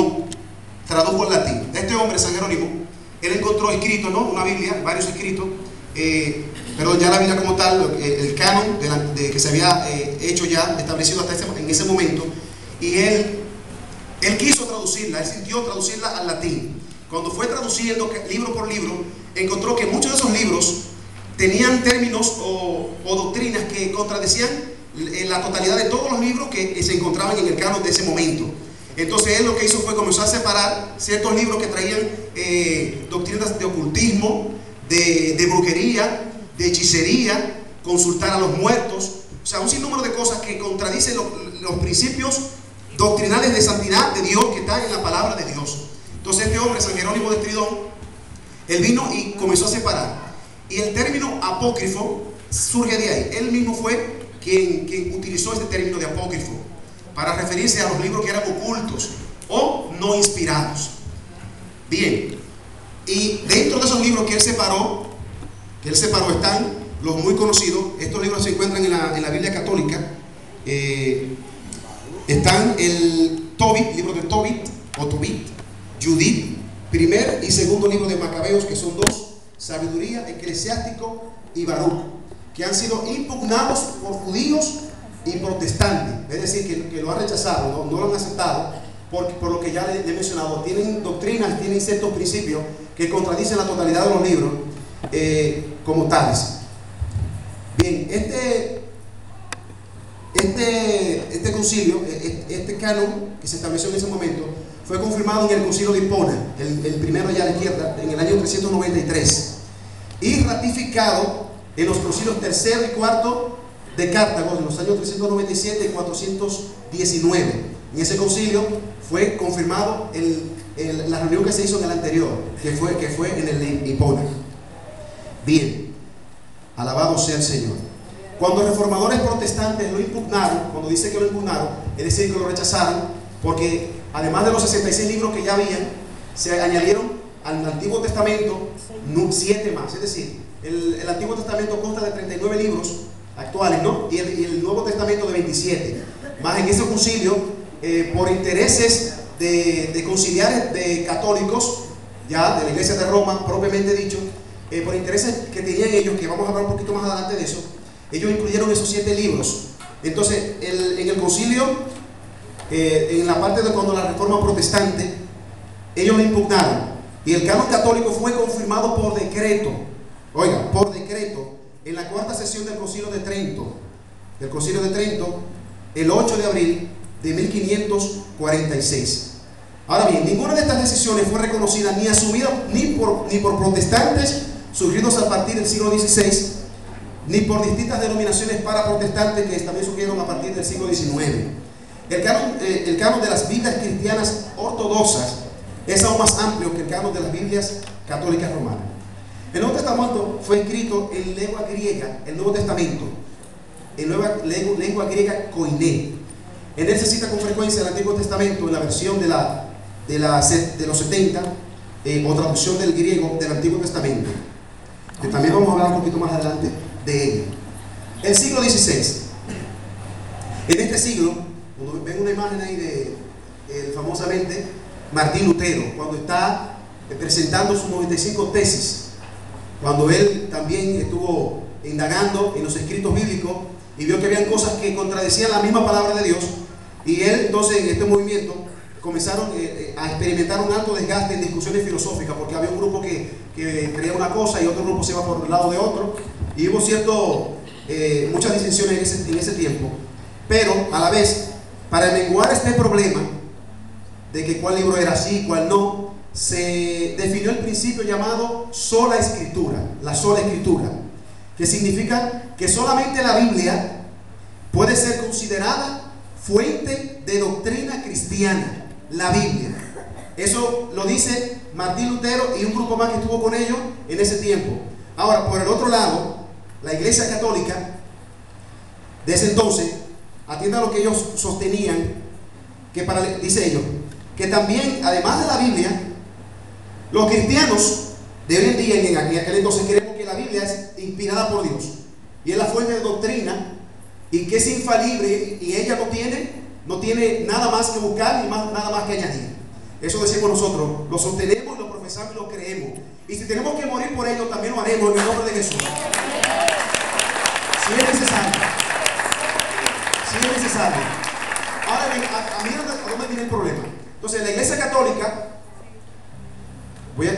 Estridón tradujo al latín. Este hombre, San Jerónimo, él encontró escrito, ¿no?, una Biblia, varios escritos, pero ya la Biblia como tal, el canon que se había hecho ya, establecido hasta en ese momento, y él quiso traducirla, él sintió traducirla al latín. Cuando fue traduciendo libro por libro, encontró que muchos de esos libros tenían términos o doctrinas que contradecían la totalidad de todos los libros que se encontraban en el canon de ese momento. Entonces él lo que hizo fue comenzar a separar ciertos libros que traían doctrinas de ocultismo, de brujería, de hechicería, consultar a los muertos, o sea, un sinnúmero de cosas que contradicen los principios doctrinales de santidad de Dios que están en la palabra de Dios. Entonces este hombre, San Jerónimo de Estridón, él vino y comenzó a separar. Y el término apócrifo surge de ahí. Él mismo fue quien utilizó este término de apócrifo para referirse a los libros que eran ocultos o no inspirados. Bien, y dentro de esos libros que él separó están los muy conocidos. Estos libros se encuentran en la Biblia católica. Están el Tobit, libro de Tobit o Tobit, Judith, primer y segundo libro de Macabeos, que son dos, Sabiduría, Eclesiástico y Baruch, que han sido impugnados por judíos y protestantes, es decir, que lo han rechazado, no lo han aceptado, por lo que ya le he mencionado. Tienen doctrinas, tienen ciertos principios que contradicen la totalidad de los libros como tales. Bien, este concilio, este canon que se estableció en ese momento, fue confirmado en el concilio de Hipona, el primero allá a la izquierda, en el año 393, y ratificado en los concilios tercero y cuarto de Cartago, en los años 397 y 419. En ese concilio fue confirmado la reunión que se hizo en el anterior, que fue en el de Hipona. Bien, alabado sea el Señor. Cuando reformadores protestantes lo impugnaron, cuando dice que lo impugnaron, es decir, que lo rechazaron, porque además de los 66 libros que ya habían, se añadieron al Antiguo Testamento 7 más. Es decir, el Antiguo Testamento consta de 39 libros actuales, ¿no? Y el Nuevo Testamento de 27. Más en ese concilio, por intereses de conciliares de católicos, ya de la Iglesia de Roma, propiamente dicho, por intereses que tenían ellos, que vamos a hablar un poquito más adelante de eso, ellos incluyeron esos 7 libros. Entonces, en el concilio, en la parte de cuando la reforma protestante, ellos lo impugnaron, y el canon católico fue confirmado por decreto. Oiga, por decreto, en la cuarta sesión del Concilio de Trento, el 8 de abril de 1546. Ahora bien, ninguna de estas decisiones fue reconocida ni asumida ni por protestantes surgidos a partir del siglo XVI, ni por distintas denominaciones paraprotestantes que también surgieron a partir del siglo XIX. El canon de las Biblias cristianas ortodoxas es aún más amplio que el canon de las Biblias católicas romanas. El Nuevo Testamento fue escrito en lengua griega, el Nuevo Testamento, en lengua griega koiné. En él se cita con frecuencia el Antiguo Testamento en la versión de los 70, o traducción del griego del Antiguo Testamento, que también vamos a hablar un poquito más adelante de él. El siglo XVI. En este siglo, cuando ven una imagen ahí de famosamente Martín Lutero, cuando está presentando sus 95 tesis, cuando él también estuvo indagando en los escritos bíblicos y vio que habían cosas que contradecían la misma palabra de Dios, y él entonces en este movimiento comenzaron a experimentar un alto desgaste en discusiones filosóficas, porque había un grupo que creía una cosa y otro grupo se iba por el lado de otro, y hubo muchas disensiones en ese tiempo. Pero a la vez, para menguar este problema de que cuál libro era así, cuál no, se definió el principio llamado sola escritura, la sola escritura, que significa que solamente la Biblia puede ser considerada fuente de doctrina cristiana, la Biblia. Eso lo dice Martín Lutero y un grupo más que estuvo con ellos en ese tiempo. Ahora, por el otro lado, la Iglesia Católica de ese entonces atiende a lo que ellos sostenían, dice ellos, que también, además de la Biblia, los cristianos de hoy en día y en aquel entonces creemos que la Biblia es inspirada por Dios y es la fuente de doctrina, y que es infalible, y ella no tiene nada más que buscar ni nada más que añadir. Eso decimos nosotros, lo sostenemos y lo profesamos y lo creemos. Y si tenemos que morir por ello, también lo haremos en el nombre de Jesús. Si es necesario. Si es necesario. Ahora bien, a mí a dónde viene el problema. Entonces, la Iglesia Católica,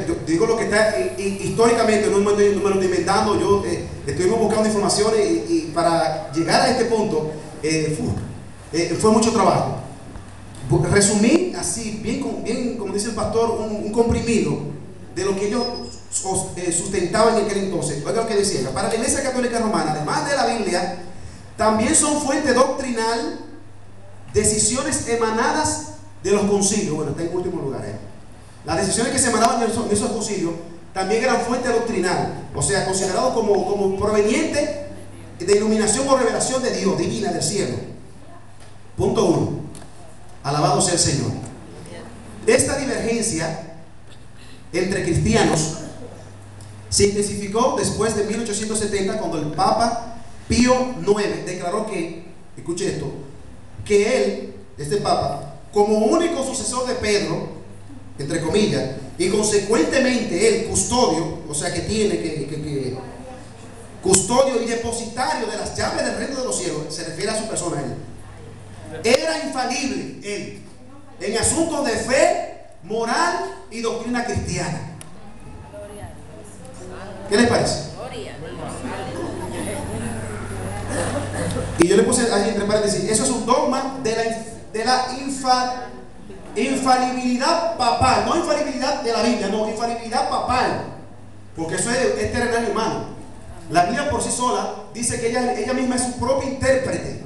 yo digo lo que está históricamente, no me lo estoy inventando, estuvimos buscando informaciones y para llegar a este punto fue mucho trabajo. Resumí así, bien como dice el pastor, un comprimido de lo que ellos sustentaban en aquel entonces. Oiga lo que decía: para la Iglesia Católica Romana, además de la Biblia, también son fuente doctrinal decisiones emanadas de los concilios. Bueno, está en último lugar, las decisiones que se emanaban de esos concilios también eran fuente doctrinal, o sea, considerados como provenientes de iluminación o revelación de Dios, divina, del cielo. Punto 1. Alabado sea el Señor. Esta divergencia entre cristianos se intensificó después de 1870, cuando el Papa Pío IX declaró que, escuche esto, que él, este Papa, como único sucesor de Pedro, entre comillas, y consecuentemente el custodio, o sea que tiene que custodio y depositario de las llaves del reino de los cielos, se refiere a su persona, él era infalible él en asuntos de fe, moral y doctrina cristiana. ¿Qué les parece? Y yo le puse ahí entre paréntesis: eso es un dogma de la infalibilidad papal, no infalibilidad de la Biblia, no, infalibilidad papal, porque eso es terrenal y humano. La Biblia por sí sola dice que ella misma es su propia intérprete.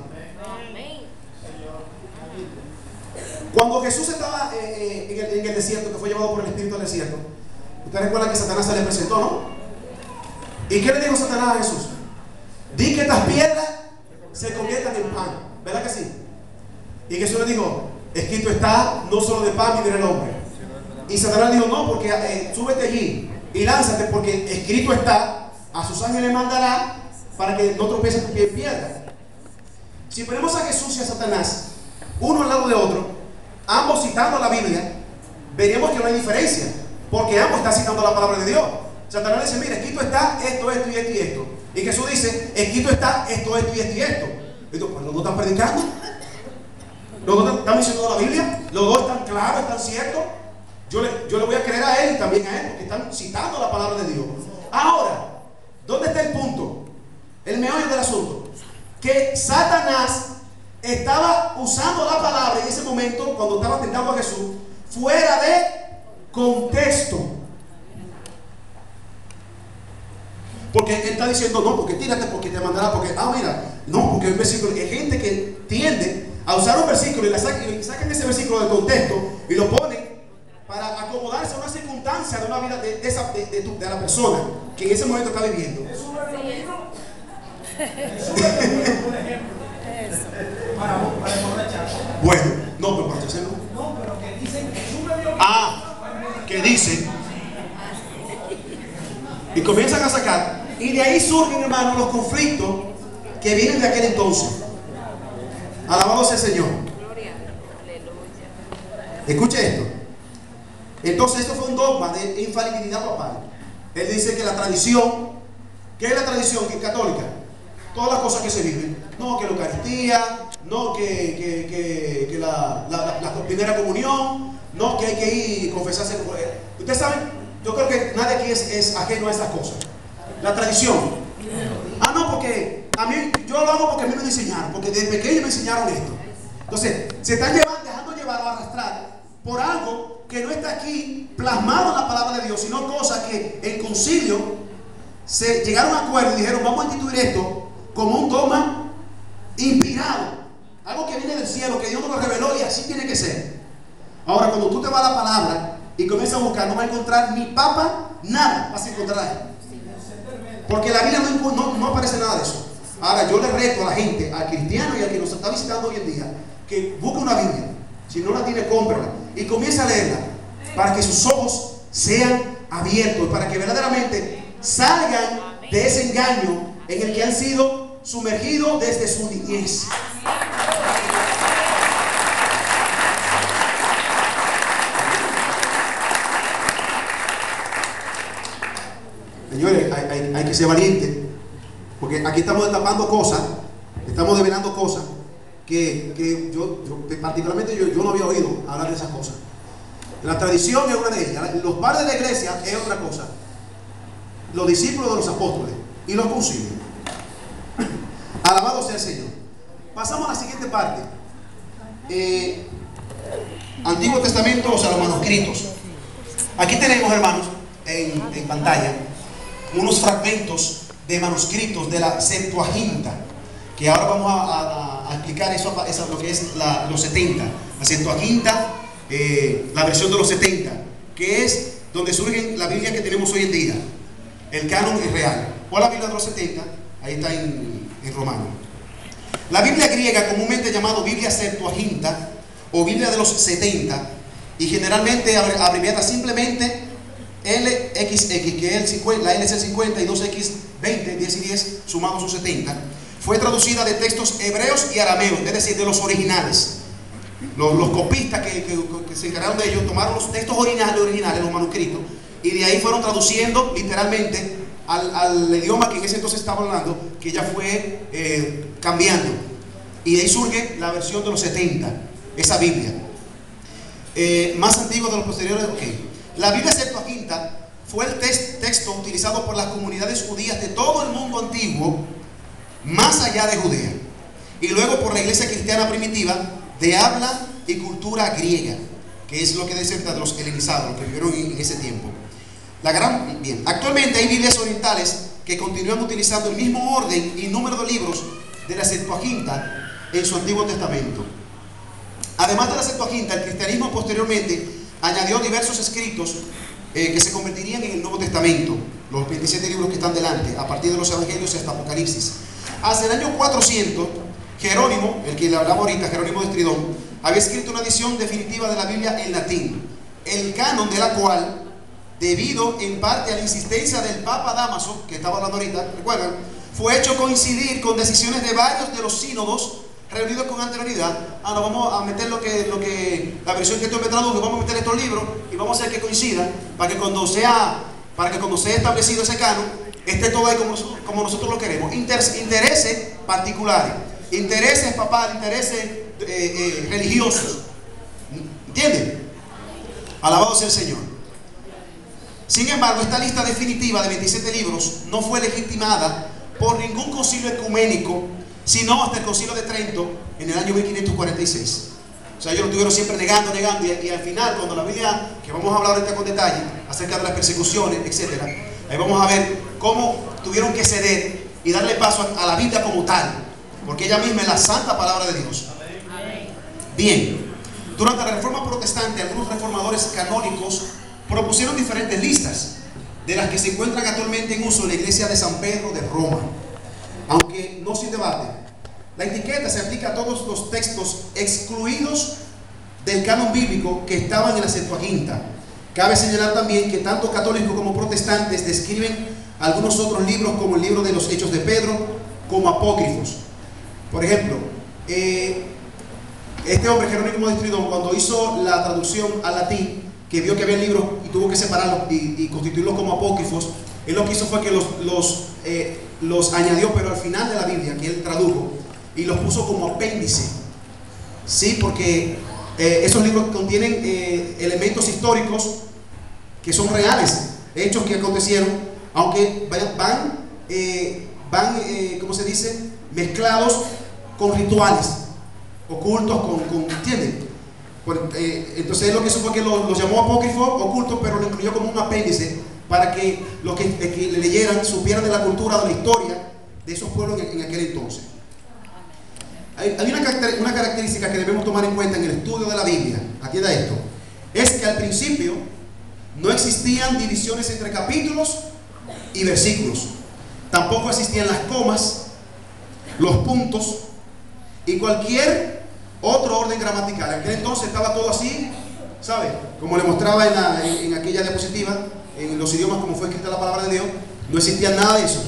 Cuando Jesús estaba en el desierto, que fue llevado por el Espíritu al desierto, usted recuerda que Satanás se le presentó, ¿no? ¿Y qué le dijo Satanás a Jesús? Di que estas piedras se conviertan en pan, ¿verdad que sí? Y Jesús le dijo: escrito está, no solo de pan vivirá el hombre. Y Satanás dijo: no, porque súbete allí y lánzate, porque escrito está, a sus ángeles mandará para que no tropiece tu pie en piedra. Si ponemos a Jesús y a Satanás uno al lado de otro, ambos citando la Biblia, veríamos que no hay diferencia, porque ambos están citando la palabra de Dios. Satanás dice: mira, escrito está esto, esto y esto y esto. Y Jesús dice: escrito está esto, esto y esto y esto. Entonces, pues los dos están predicando, los dos están mencionando la Biblia, los dos están claros, están ciertos. Yo le voy a creer a él y también a él, porque están citando la palabra de Dios. Ahora, ¿dónde está el punto? El meollo del asunto: que Satanás estaba usando la palabra en ese momento, cuando estaba tentando a Jesús, fuera de contexto. Porque él está diciendo: no, porque tírate, porque te mandará, porque, mira, no, porque el versículo, hay gente que tiende a usar un versículo y sacan ese versículo del contexto y lo ponen para acomodarse a una circunstancia de una vida de la persona que en ese momento está viviendo. Bueno, no, pero para hacerlo. No, pero que dicen que Jesús bebió. Que dicen. Y comienzan a sacar. Y de ahí surgen, hermanos, los conflictos que vienen de aquel entonces. Alabado sea el Señor. Escuche esto. Entonces, esto fue un dogma de infalibilidad papal. Él dice que la tradición, ¿qué es la tradición? Que es católica. Todas las cosas que se viven. No, que la Eucaristía, no, que la primera comunión, no, que hay que ir y confesarse. Ustedes saben, yo creo que nadie aquí es ajeno a esas cosas. La tradición. No, porque a mí, yo lo hago porque a mí me enseñaron, porque desde pequeño me enseñaron esto. Entonces, se están dejando llevar o arrastrar por algo que no está aquí plasmado en la palabra de Dios, sino cosas que en concilio se llegaron a acuerdo y dijeron: vamos a instituir esto como un dogma inspirado, algo que viene del cielo, que Dios nos lo reveló y así tiene que ser. Ahora, cuando tú te vas a la palabra y comienzas a buscar, no vas a encontrar ni papa, nada vas a encontrar ahí, porque en la Biblia no aparece nada de eso. Ahora, yo le reto a la gente, al cristiano y al que nos está visitando hoy en día, que busque una Biblia. Si no la tiene, cómprala y comienza a leerla, para que sus ojos sean abiertos, para que verdaderamente salgan de ese engaño en el que han sido sumergidos desde su niñez. Señores, hay que ser valiente, porque aquí estamos destapando cosas, estamos develando cosas que yo particularmente yo no había oído hablar de esas cosas. La tradición es una de ellas, los padres de la iglesia es otra cosa, los discípulos de los apóstoles y los concilios. Alabado sea el Señor. Pasamos a la siguiente parte. Antiguo Testamento, o sea, los manuscritos. Aquí tenemos, hermanos, en pantalla unos fragmentos de manuscritos de la Septuaginta, que ahora vamos a explicar eso, lo que es los 70. La Septuaginta, la versión de los 70, que es donde surge la Biblia que tenemos hoy en día. El canon es real. O la Biblia de los 70, ahí está en romano. La Biblia griega, comúnmente llamada Biblia Septuaginta o Biblia de los 70, y generalmente abreviada simplemente LXX, que es la L es el 50 y 2X20, 10 y 10 sumados son 70, fue traducida de textos hebreos y arameos, es decir, de los originales. Los copistas que se encargaron de ellos tomaron los textos originales, los manuscritos, y de ahí fueron traduciendo literalmente al idioma que en ese entonces estaba hablando, que ya fue cambiando. Y de ahí surge la versión de los 70, esa Biblia. Más antiguo de los posteriores. La Biblia Septuaginta fue el texto utilizado por las comunidades judías de todo el mundo antiguo, más allá de Judea, y luego por la iglesia cristiana primitiva de habla y cultura griega, que es lo que dicen de los helenizados, los que vivieron en ese tiempo. Bien. Actualmente hay Biblias orientales que continúan utilizando el mismo orden y número de libros de la Septuaginta en su Antiguo Testamento. Además de la Septuaginta, el cristianismo posteriormente añadió diversos escritos que se convertirían en el Nuevo Testamento, los 27 libros que están delante, a partir de los Evangelios hasta Apocalipsis. Hacia el año 400, Jerónimo, el que le hablaba ahorita, Jerónimo de Estridón, había escrito una edición definitiva de la Biblia en latín, el canon de la cual, debido en parte a la insistencia del Papa Dámaso, que estaba hablando ahorita, recuerdan, fue hecho coincidir con decisiones de varios de los sínodos reunidos con anterioridad. No vamos a meter la versión que esto me tradujo, vamos a meter estos libros y vamos a hacer que coincida para que cuando sea establecido ese canon, esté todo ahí como nosotros lo queremos. Intereses particulares, intereses papales, intereses religiosos. ¿Entienden? Alabado sea el Señor. Sin embargo, esta lista definitiva de 27 libros no fue legitimada por ningún concilio ecuménico, sino hasta el Concilio de Trento en el año 1546. O sea, ellos lo estuvieron siempre negando, y al final, cuando la Biblia, que vamos a hablar ahorita con detalle acerca de las persecuciones, etc., ahí vamos a ver cómo tuvieron que ceder y darle paso a la Biblia como tal, porque ella misma es la santa palabra de Dios. Bien, durante la Reforma Protestante, algunos reformadores canónicos propusieron diferentes listas, de las que se encuentran actualmente en uso en la iglesia de San Pedro de Roma. Aunque no sin debate, la etiqueta se aplica a todos los textos excluidos del canon bíblico que estaban en la Septuaginta. Cabe señalar también que tanto católicos como protestantes describen algunos otros libros, como el libro de los Hechos de Pedro, como apócrifos. Por ejemplo, este hombre Jerónimo de Estridón, cuando hizo la traducción al latín, que vio que había libros y tuvo que separarlos y constituirlos como apócrifos, él lo que hizo fue que los añadió, pero al final de la Biblia, que él tradujo, y los puso como apéndice. Sí, porque esos libros contienen elementos históricos que son reales, hechos que acontecieron, aunque van ¿cómo se dice?, mezclados con rituales ocultos, ¿entienden? Entonces lo que hizo fue que los llamó apócrifo, oculto, pero lo incluyó como un apéndice para que los que le leyeran supieran de la cultura, de la historia de esos pueblos en aquel entonces. Hay una característica que debemos tomar en cuenta en el estudio de la Biblia, atienda esto, es que al principio no existían divisiones entre capítulos y versículos, tampoco existían las comas, los puntos y cualquier otro orden gramatical. En aquel entonces estaba todo así, ¿sabe? Como le mostraba en aquella diapositiva, en los idiomas como fue escrita la palabra de Dios, no existía nada de eso.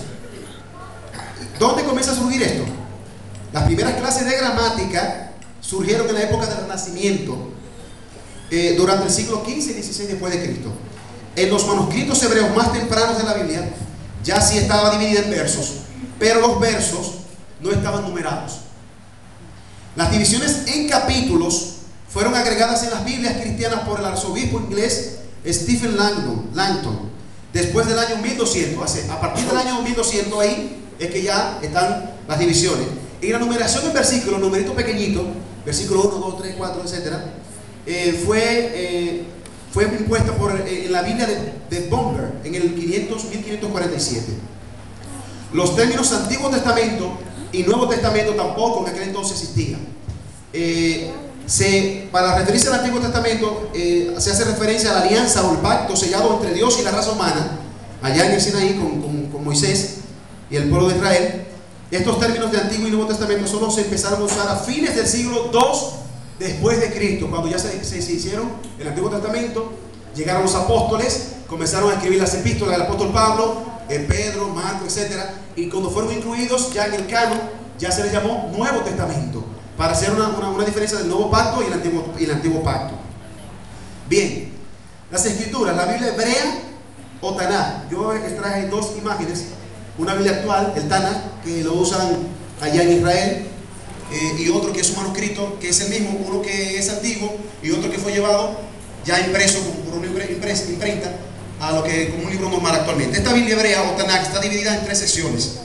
¿Dónde comienza a surgir esto? Las primeras clases de gramática surgieron en la época del Renacimiento, durante el siglo XV y XVI después de Cristo. En los manuscritos hebreos más tempranos de la Biblia ya sí estaba dividida en versos, pero los versos no estaban numerados. Las divisiones en capítulos fueron agregadas en las Biblias cristianas por el arzobispo inglés Stephen Langton, después del año 1200. A partir del año 1200 ahí es que ya están las divisiones. Y la numeración en versículos, numeritos pequeñitos, versículo 1, 2, 3, 4, etc., fue impuesta en la Biblia de Bomber en el 1547. Los términos Antiguo Testamento y Nuevo Testamento tampoco en aquel entonces existían. Para referirse al Antiguo Testamento se hace referencia a la alianza o el pacto sellado entre Dios y la raza humana allá en el Sinaí con Moisés y el pueblo de Israel. Estos términos de Antiguo y Nuevo Testamento solo se empezaron a usar a fines del siglo II después de Cristo, cuando ya se hicieron el Antiguo Testamento. Llegaron los apóstoles, comenzaron a escribir las epístolas del apóstol Pablo, Pedro, Marco, etc. Y cuando fueron incluidos ya en el canon, ya se les llamó Nuevo Testamento, para hacer una diferencia del Nuevo Pacto y el Antiguo Pacto. Bien, las Escrituras, la Biblia hebrea o Tanaj. Yo extraje dos imágenes, una Biblia actual, el Tanaj, que lo usan allá en Israel, y otro que es un manuscrito, que es el mismo, uno que es antiguo y otro que fue llevado ya impreso por una imprenta como un libro normal actualmente. Esta Biblia hebrea o Tanaj está dividida en tres secciones: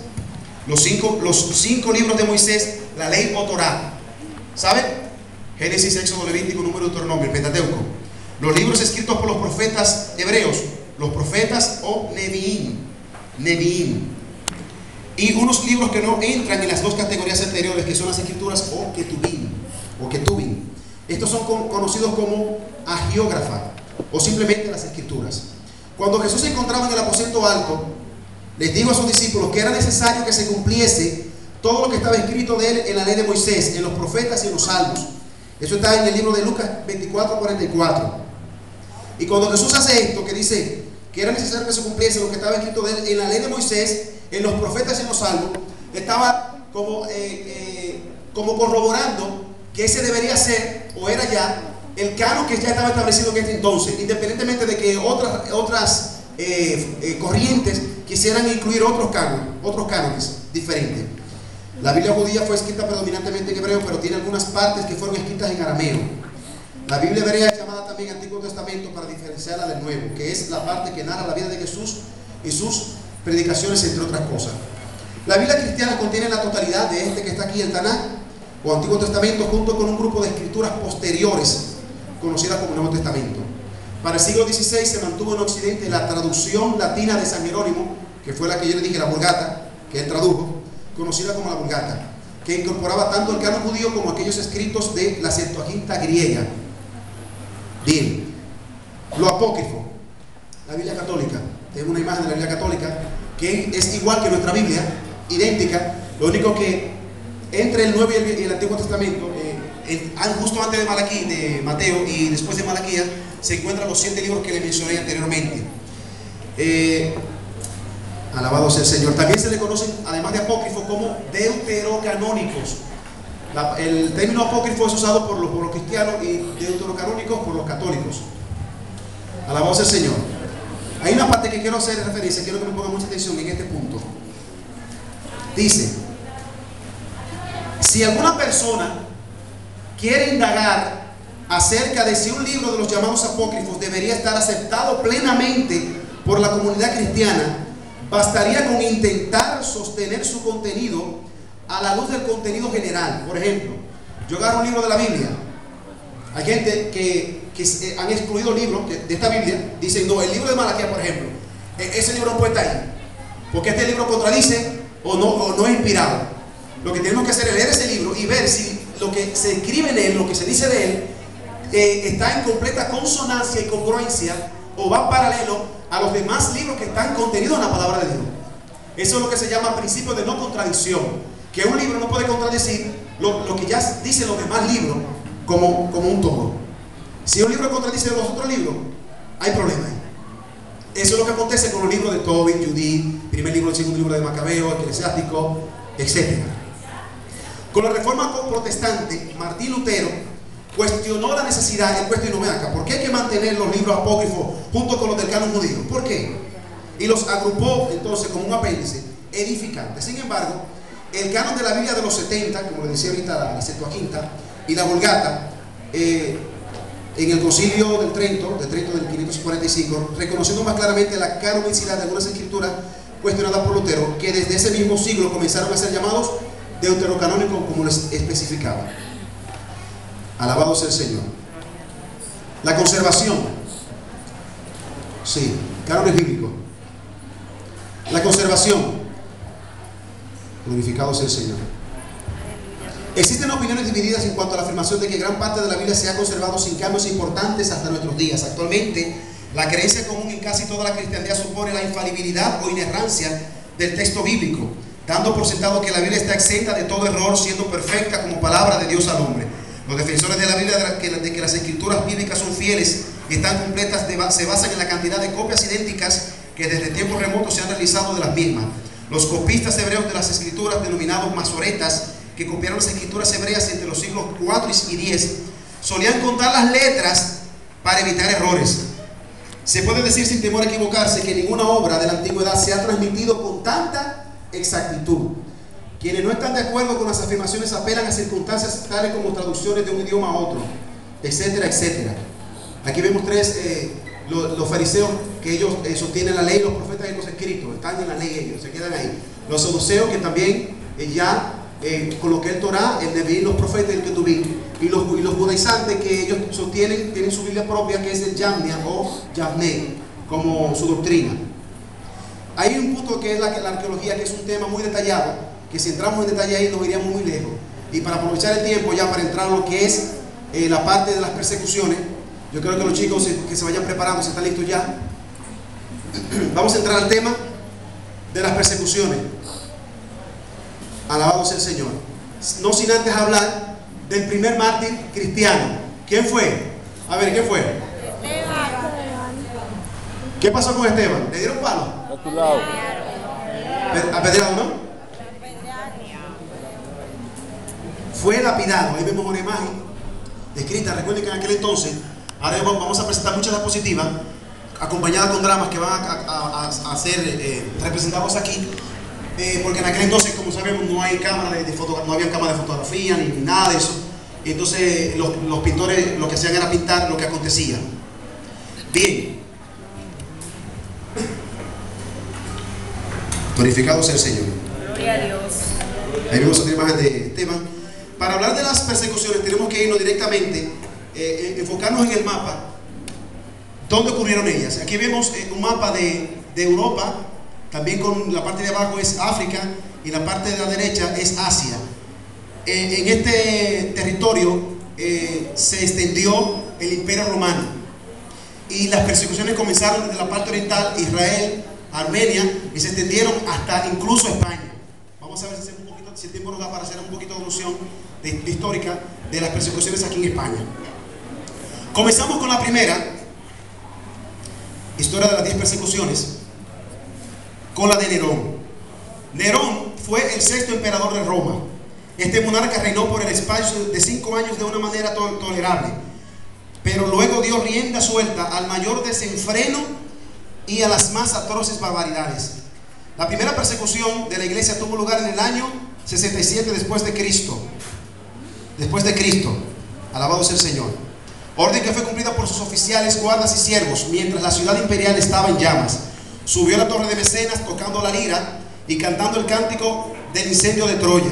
los cinco libros de Moisés, la ley o Torá, ¿saben? Génesis, Éxodo, Levítico, Número, Deuteronomio, el Pentateuco. Los libros escritos por los profetas hebreos, los profetas o Neviim. Y unos libros que no entran en las dos categorías anteriores, que son las escrituras o Ketubim. Estos son conocidos como agiógrafa o simplemente las escrituras. Cuando Jesús se encontraba en el aposento alto, les dijo a sus discípulos que era necesario que se cumpliese todo lo que estaba escrito de él en la ley de Moisés, en los profetas y en los salmos. Eso está en el libro de Lucas 24:44. Y cuando Jesús hace esto, que dice que era necesario que se cumpliese lo que estaba escrito de él en la ley de Moisés, en los profetas y en los salmos, estaba como corroborando que ese debería ser, o era ya, el canon que ya estaba establecido en este entonces, independientemente de que otras corrientes quisieran incluir otros cánones diferentes. La Biblia judía fue escrita predominantemente en hebreo, pero tiene algunas partes que fueron escritas en arameo. La Biblia hebrea es llamada también Antiguo Testamento para diferenciarla del Nuevo, que es la parte que narra la vida de Jesús y sus predicaciones, entre otras cosas. La Biblia cristiana contiene la totalidad de este que está aquí, el Tanaj o Antiguo Testamento, junto con un grupo de escrituras posteriores conocidas como Nuevo Testamento. Para el siglo XVI se mantuvo en Occidente la traducción latina de San Jerónimo, que fue la que yo le dije, la Vulgata, que él tradujo, conocida como la Vulgata, que incorporaba tanto el canon judío como aquellos escritos de la Septuaginta griega. Bien, lo apócrifo, la Biblia católica. Tengo una imagen de la Biblia católica que es igual que nuestra Biblia, idéntica. Lo único que entre el Nuevo y el Antiguo Testamento, justo antes de Mateo y después de Malaquías, se encuentran los 7 libros que le mencioné anteriormente. Alabado sea el Señor. También se le conocen, además de apócrifos, como deuterocanónicos. El término apócrifo es usado por los cristianos y deuterocanónicos por los católicos. Alabado sea el Señor. Hay una parte que quiero hacer referencia, quiero que me pongan mucha atención en este punto. Dice: si alguna persona quiere indagar acerca de si un libro de los llamados apócrifos debería estar aceptado plenamente por la comunidad cristiana, bastaría con intentar sostener su contenido a la luz del contenido general. Por ejemplo, yo agarro un libro de la Biblia. Hay gente que han excluido libros de esta Biblia, dicen: no, el libro de Malaquías, por ejemplo, ese libro no puede estar ahí, porque este libro contradice o no es inspirado. Lo que tenemos que hacer es leer ese libro y ver si lo que se escribe en él, lo que se dice de él, está en completa consonancia y congruencia o va paralelo a los demás libros que están contenidos en la palabra de Dios. Eso es lo que se llama principio de no contradicción, que un libro no puede contradecir lo que ya dicen los demás libros como un todo. Si un libro contradice los otros libros, hay problema ahí. Eso es lo que acontece con los libros de Tobit, Judith, primer libro, el segundo libro de Macabeo, Eclesiástico, etc. Con la reforma protestante, Martín Lutero cuestionó la necesidad, él cuestionó acá, ¿por qué hay que mantener los libros apócrifos junto con los del canon judío? ¿Por qué? y los agrupó entonces como un apéndice edificante. Sin embargo, el canon de la Biblia de los 70, como le decía ahorita la Septuaginta y la Vulgata, en el concilio del Trento del 545, reconociendo más claramente la canonicidad de algunas escrituras cuestionadas por Lutero, que desde ese mismo siglo comenzaron a ser llamados deuterocanónicos, como les especificaba. Alabado sea el Señor. La conservación. Sí, cánones bíblicos. La conservación. Glorificado sea el Señor. Existen opiniones divididas en cuanto a la afirmación de que gran parte de la Biblia se ha conservado sin cambios importantes hasta nuestros días. Actualmente, la creencia común en casi toda la cristiandad supone la infalibilidad o inerrancia del texto bíblico, dando por sentado que la Biblia está exenta de todo error, siendo perfecta como palabra de Dios al hombre. Los defensores de la Biblia de que las escrituras bíblicas son fieles y están completas se basan en la cantidad de copias idénticas que desde tiempos remotos se han realizado de las mismas. Los copistas hebreos de las escrituras, denominados masoretas, que copiaron las escrituras hebreas entre los siglos 4 y 10, solían contar las letras para evitar errores. Se puede decir sin temor a equivocarse que ninguna obra de la antigüedad se ha transmitido con tanta exactitud. Quienes no están de acuerdo con las afirmaciones apelan a circunstancias tales como traducciones de un idioma a otro, etcétera, etcétera. Aquí vemos los fariseos, que ellos sostienen la ley, los profetas y los escritos, están en la ley ellos, se quedan ahí. Los saduceos, que también con lo que el Torah, el Neví, los profetas y el Ketubim, y los judaizantes, que ellos sostienen, tienen su Biblia propia, que es el Yamnia o Yavne, como su doctrina. Hay un punto que es la arqueología, que es un tema muy detallado, que si entramos en detalle ahí nos iríamos muy lejos. Y para aprovechar el tiempo ya para entrar a lo que es la parte de las persecuciones, yo creo que los chicos que se vayan preparando, si están listos ya, vamos a entrar al tema de las persecuciones. Alabado sea el Señor. No sin antes hablar del primer mártir cristiano. ¿Quién fue? A ver, ¿quién fue? ¿Qué pasó con Esteban? ¿Le dieron palo? A tu lado. Apedreado, ¿no? Fue lapidado. Ahí vemos una imagen descrita. Recuerden que en aquel entonces, ahora vamos a presentar muchas diapositivas acompañadas con dramas que van a ser representados aquí. Porque en aquel entonces, como sabemos, no hay cámara no había cámara de fotografía ni nada de eso. Y entonces los pintores lo que hacían era pintar lo que acontecía. Bien. Glorificado sea el Señor. Gloria a Dios. Ahí vemos otra imagen de Esteban. Para hablar de las persecuciones tenemos que irnos directamente, enfocarnos en el mapa. ¿Dónde ocurrieron ellas? Aquí vemos un mapa de Europa. También con la parte de abajo es África y la parte de la derecha es Asia. En este territorio se extendió el Imperio Romano y las persecuciones comenzaron desde la parte oriental, Israel, Armenia, y se extendieron hasta incluso España. Vamos a ver si el tiempo nos da para hacer un poquito de alusión de histórica de las persecuciones aquí en España. Comenzamos con la primera historia de las 10 persecuciones, con la de Nerón. Nerón fue el 6º emperador de Roma. Este monarca reinó por el espacio de 5 años de una manera tolerable, pero luego dio rienda suelta al mayor desenfreno y a las más atroces barbaridades. La primera persecución de la iglesia tuvo lugar en el año 67 después de Cristo. Alabado sea el Señor. Orden que fue cumplida por sus oficiales, guardas y siervos, mientras la ciudad imperial estaba en llamas. Subió a la torre de Mecenas tocando la lira y cantando el cántico del incendio de Troya,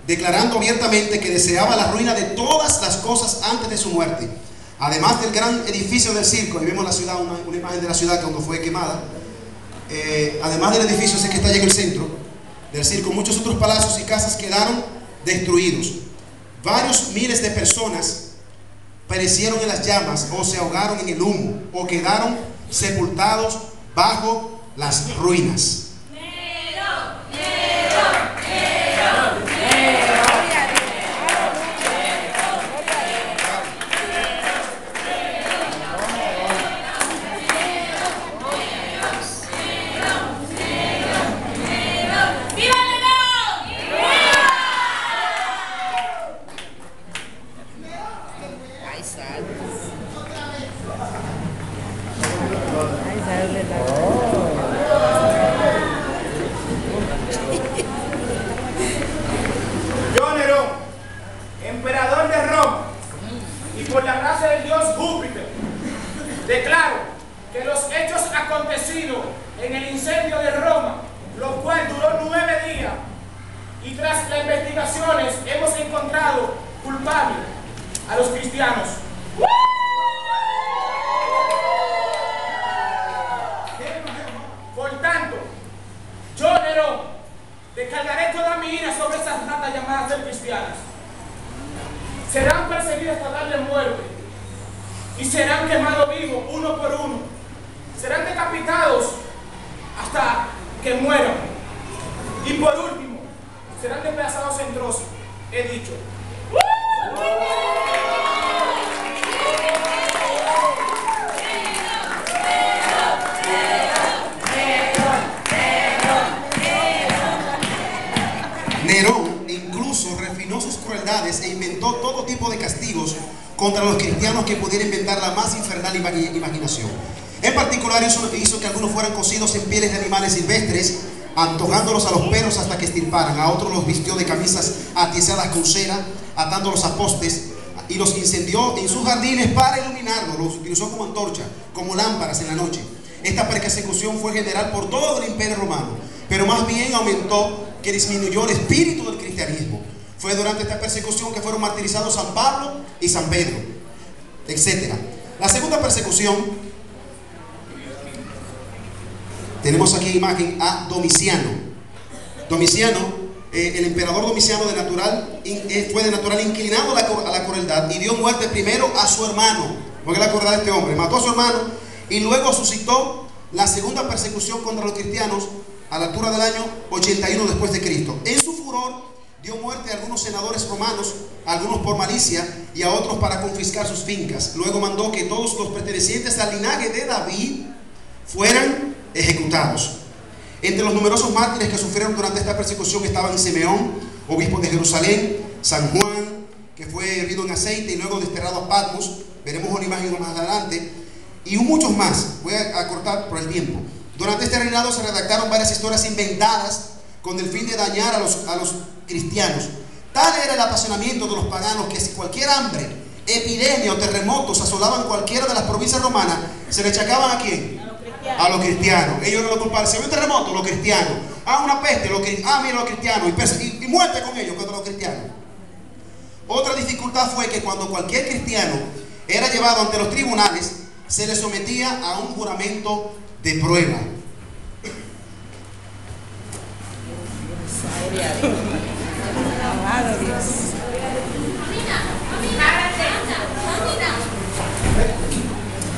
declarando abiertamente que deseaba la ruina de todas las cosas antes de su muerte. Además del gran edificio del circo, y vemos la ciudad, una imagen de la ciudad cuando fue quemada. Además del edificio ese que está allá en el centro del circo, muchos otros palacios y casas quedaron destruidos. Varios miles de personas perecieron en las llamas, o se ahogaron en el humo, o quedaron sepultados bajo las ruinas. Declaro que los hechos acontecidos en el incendio de Roma, lo cual duró 9 días, y tras las investigaciones hemos encontrado culpables a los cristianos. Por tanto, yo, Nerón, descargaré toda mi ira sobre esas ratas llamadas ser cristianas. Serán perseguidos hasta darle muerte y serán quemados vivos uno por uno. Serán decapitados hasta que mueran. Y por último, serán despedazados en trozos. He dicho. Nerón incluso refinó sus crueldades e inventó todo tipo de castigos contra los cristianos que pudiera inventar la más infernal imaginación. En particular hizo que algunos fueran cocidos en pieles de animales silvestres, antojándolos a los perros hasta que estirparan. A otros los vistió de camisas atizadas con cera, atándolos a postes, y los incendió en sus jardines para iluminarlos. Los utilizó como antorcha, como lámparas en la noche. Esta persecución fue general por todo el imperio romano, pero más bien aumentó que disminuyó el espíritu del cristianismo. Fue durante esta persecución que fueron martirizados San Pablo y San Pedro, etc. La segunda persecución, tenemos aquí imagen a Domiciano. Domiciano, el emperador Domiciano fue de natural inclinado a la crueldad y dio muerte primero a su hermano. Porque la crueldad de este hombre, mató a su hermano y luego suscitó la segunda persecución contra los cristianos a la altura del año 81 después de Cristo. En su furor dio muerte a algunos senadores romanos, a algunos por malicia y a otros para confiscar sus fincas. Luego mandó que todos los pertenecientes al linaje de David fueran ejecutados. Entre los numerosos mártires que sufrieron durante esta persecución estaban Simeón, obispo de Jerusalén, San Juan, que fue herido en aceite y luego desterrado a Patmos. Veremos una imagen más adelante. Y muchos más. Voy a cortar por el tiempo. Durante este reinado se redactaron varias historias inventadas con el fin de dañar a los cristianos. Tal era el apasionamiento de los paganos que si cualquier hambre, epidemia o terremotos asolaban cualquiera de las provincias romanas, se le achacaban ¿a quién? A los cristianos. Ellos no lo culpaban. Si había un terremoto, los cristianos. Una peste, mira, los cristianos. Y muerte con ellos contra los cristianos. Otra dificultad fue que cuando cualquier cristiano era llevado ante los tribunales, se le sometía a un juramento de prueba.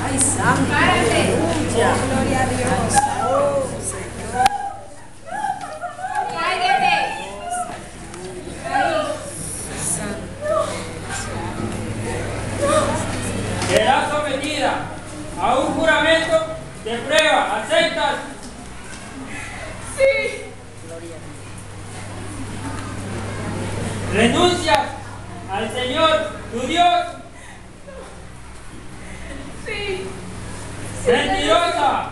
Ay, santo, aleluya, gloria a Dios. Oh, Señor. Será sometida a un juramento de prueba. ¿Aceptas? Sí. ¿Renuncias al Señor tu Dios? Sí. Mentirosa.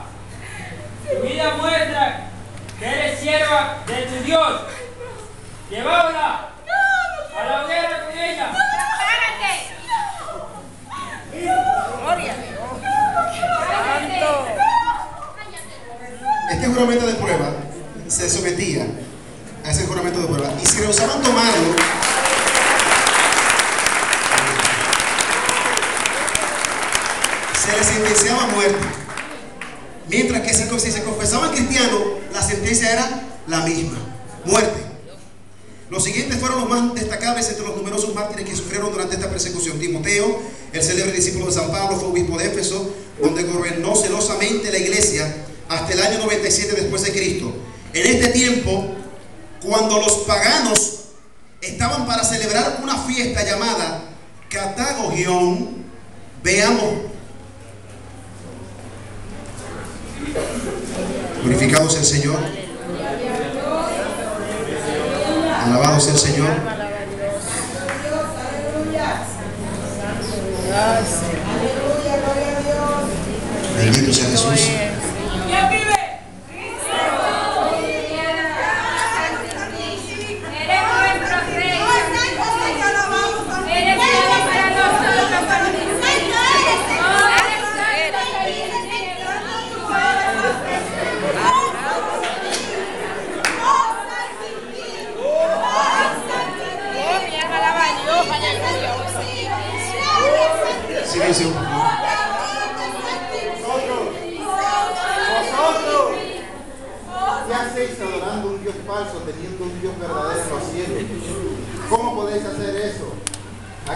Tu vida muestra que eres sierva de tu Dios. Llévala a la hoguera con ella. Gloria a Dios. Santo. Este juramento de prueba se sometía a ese juramento de prueba y si rehusaban tomarlo, se les sentenciaba a muerte. Mientras que si se confesaban cristianos, la sentencia era la misma: muerte. Los siguientes fueron los más destacables entre los numerosos mártires que sufrieron durante esta persecución. Timoteo, el célebre discípulo de San Pablo, fue obispo de Éfeso, donde gobernó celosamente la iglesia hasta el año 97 después de Cristo. En este tiempo, cuando los paganos estaban para celebrar una fiesta llamada Catagogión, veamos. Glorificado sea el Señor. Alabado sea el Señor. Bendito sea Jesús. ¿Quién vive?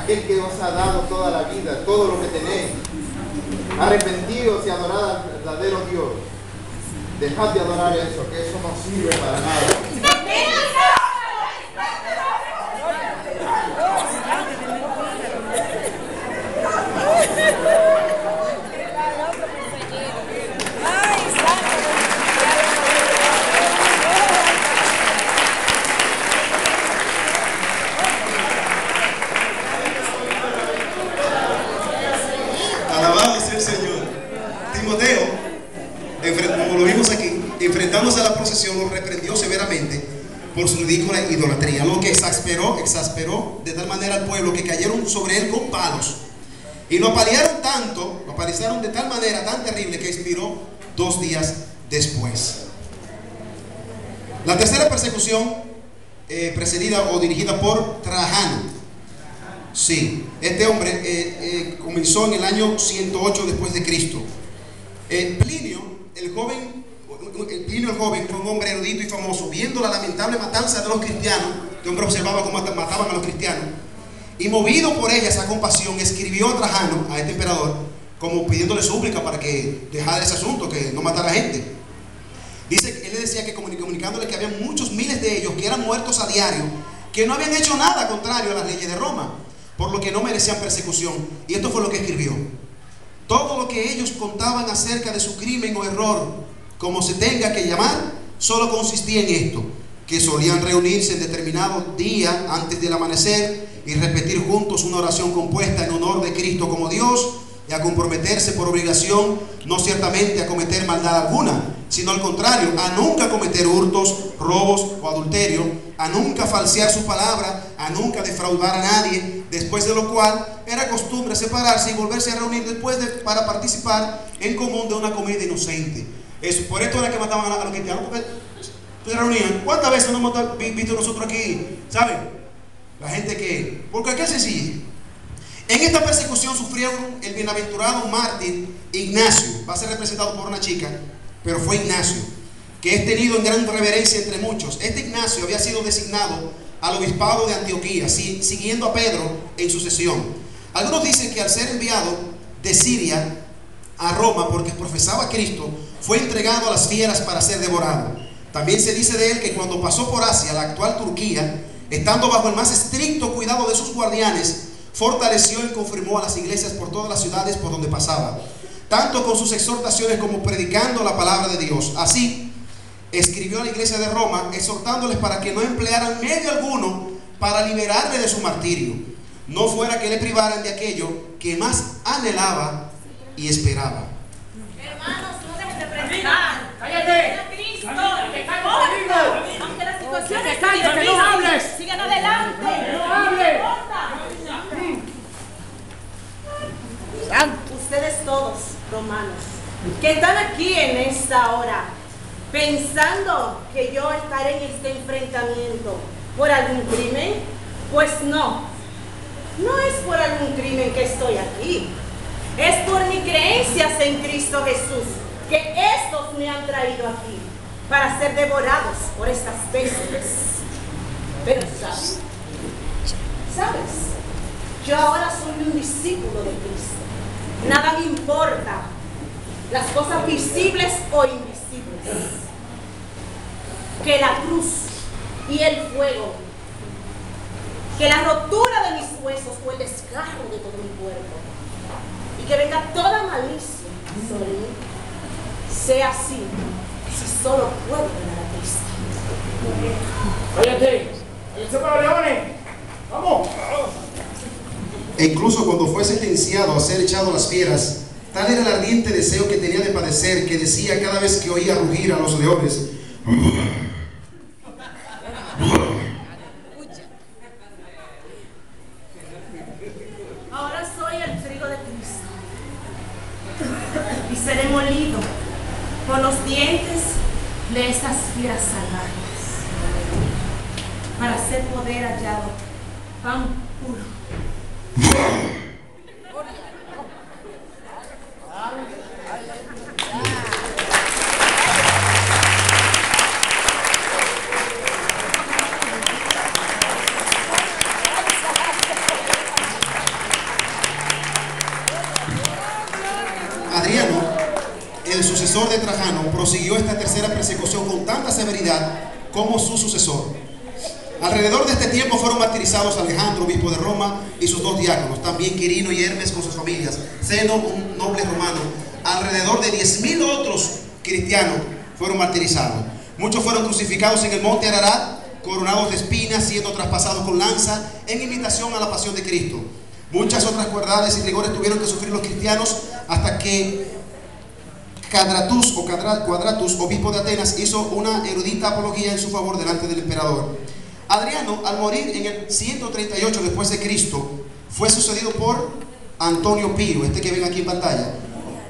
aquel que os ha dado toda la vida, todo lo que tenéis. Arrepentidos y adorad al verdadero Dios. Dejad de adorar eso, que eso no sirve para nada. Alabado sea el Señor. Timoteo, como lo vimos aquí, enfrentándose a la procesión, lo reprendió severamente por su ridícula idolatría, lo que exasperó de tal manera al pueblo que cayeron sobre él con palos y lo apalearon tanto, lo apalizaron de tal manera tan terrible que expiró 2 días después. La tercera persecución, precedida o dirigida por Trajano. Sí, este hombre comenzó en el año 108 después de Cristo. Plinio el joven fue un hombre erudito y famoso. Viendo la lamentable matanza de los cristianos, este hombre observaba cómo mataban a los cristianos, y movido por ella esa compasión, escribió a Trajano, a este emperador, como pidiéndole súplica para que dejara ese asunto, que no matara gente. Dice que él le decía que comunicándole que había muchos miles de ellos que eran muertos a diario, que no habían hecho nada contrario a las leyes de Roma, por lo que no merecían persecución. Y esto fue lo que escribió: todo lo que ellos contaban acerca de su crimen o error, como se tenga que llamar, solo consistía en esto: que solían reunirse en determinado día antes del amanecer y repetir juntos una oración compuesta en honor de Cristo como Dios, y a comprometerse por obligación, no ciertamente a cometer maldad alguna, sino al contrario, a nunca cometer hurtos, robos o adulterio, a nunca falsear su palabra, a nunca defraudar a nadie, después de lo cual era costumbre separarse y volverse a reunir después para participar en común de una comida inocente. Eso, por esto era que mataban a los cristianos, porque se reunían. ¿Cuántas veces no hemos visto nosotros aquí? ¿Saben? La gente que... Porque aquí es sencillo. En esta persecución sufrieron el bienaventurado mártir Ignacio. Va a ser representado por una chica, pero fue Ignacio, que es tenido en gran reverencia entre muchos. Este Ignacio había sido designado al obispado de Antioquía, siguiendo a Pedro en sucesión. Algunos dicen que al ser enviado de Siria a Roma porque profesaba a Cristo, fue entregado a las fieras para ser devorado. También se dice de él que cuando pasó por Asia, la actual Turquía, estando bajo el más estricto cuidado de sus guardianes, fortaleció y confirmó a las iglesias por todas las ciudades por donde pasaba, tanto con sus exhortaciones como predicando la palabra de Dios. Así escribió a la iglesia de Roma, exhortándoles para que no emplearan medio alguno para liberarle de su martirio, no fuera que le privaran de aquello que más anhelaba y esperaba. Hermanos, no dejen de predicar. ¡Cállate! Cristo. Aunque la situación es ¡Cállate, no hables! sigan adelante. ¡No hables! Ustedes todos, romanos, que están aquí en esta hora, pensando que yo estaré en este enfrentamiento por algún crimen, pues no es por algún crimen que estoy aquí, es por mis creencias en Cristo Jesús, que estos me han traído aquí para ser devorados por estas bestias. Pero ¿sabes? Yo ahora soy un discípulo de Cristo. Nada me importa las cosas visibles o invisibles, que la cruz y el fuego, que la rotura de mis huesos o el desgarro de todo mi cuerpo, y que venga toda malicia sobre mí, sea así, si solo puedo ganar a Cristo. ¡Cállate! ¡Cállate para los leones! ¡Vamos! E incluso cuando fue sentenciado a ser echado a las fieras, tal era el ardiente deseo que tenía de padecer, que decía cada vez que oía rugir a los leones: Ahora soy el trigo de Cristo y seré molido con los dientes de estas fieras salvajes para hacer poder hallado pan puro. el sucesor de Trajano, prosiguió esta tercera persecución con tanta severidad como su sucesor. Alrededor de este tiempo fueron martirizados Alejandro, obispo de Roma, y sus 2 diáconos, también Quirino y Hermes con sus familias, Zeno, un noble romano. Alrededor de 10.000 otros cristianos fueron martirizados. Muchos fueron crucificados en el monte Ararat, coronados de espinas, siendo traspasados con lanza, en imitación a la pasión de Cristo. Muchas otras cuerdades y rigores tuvieron que sufrir los cristianos hasta que Quadratus, obispo de Atenas, hizo una erudita apología en su favor delante del emperador. Adriano, al morir en el 138 después de Cristo, fue sucedido por Antonio Pío, este que ven aquí en pantalla,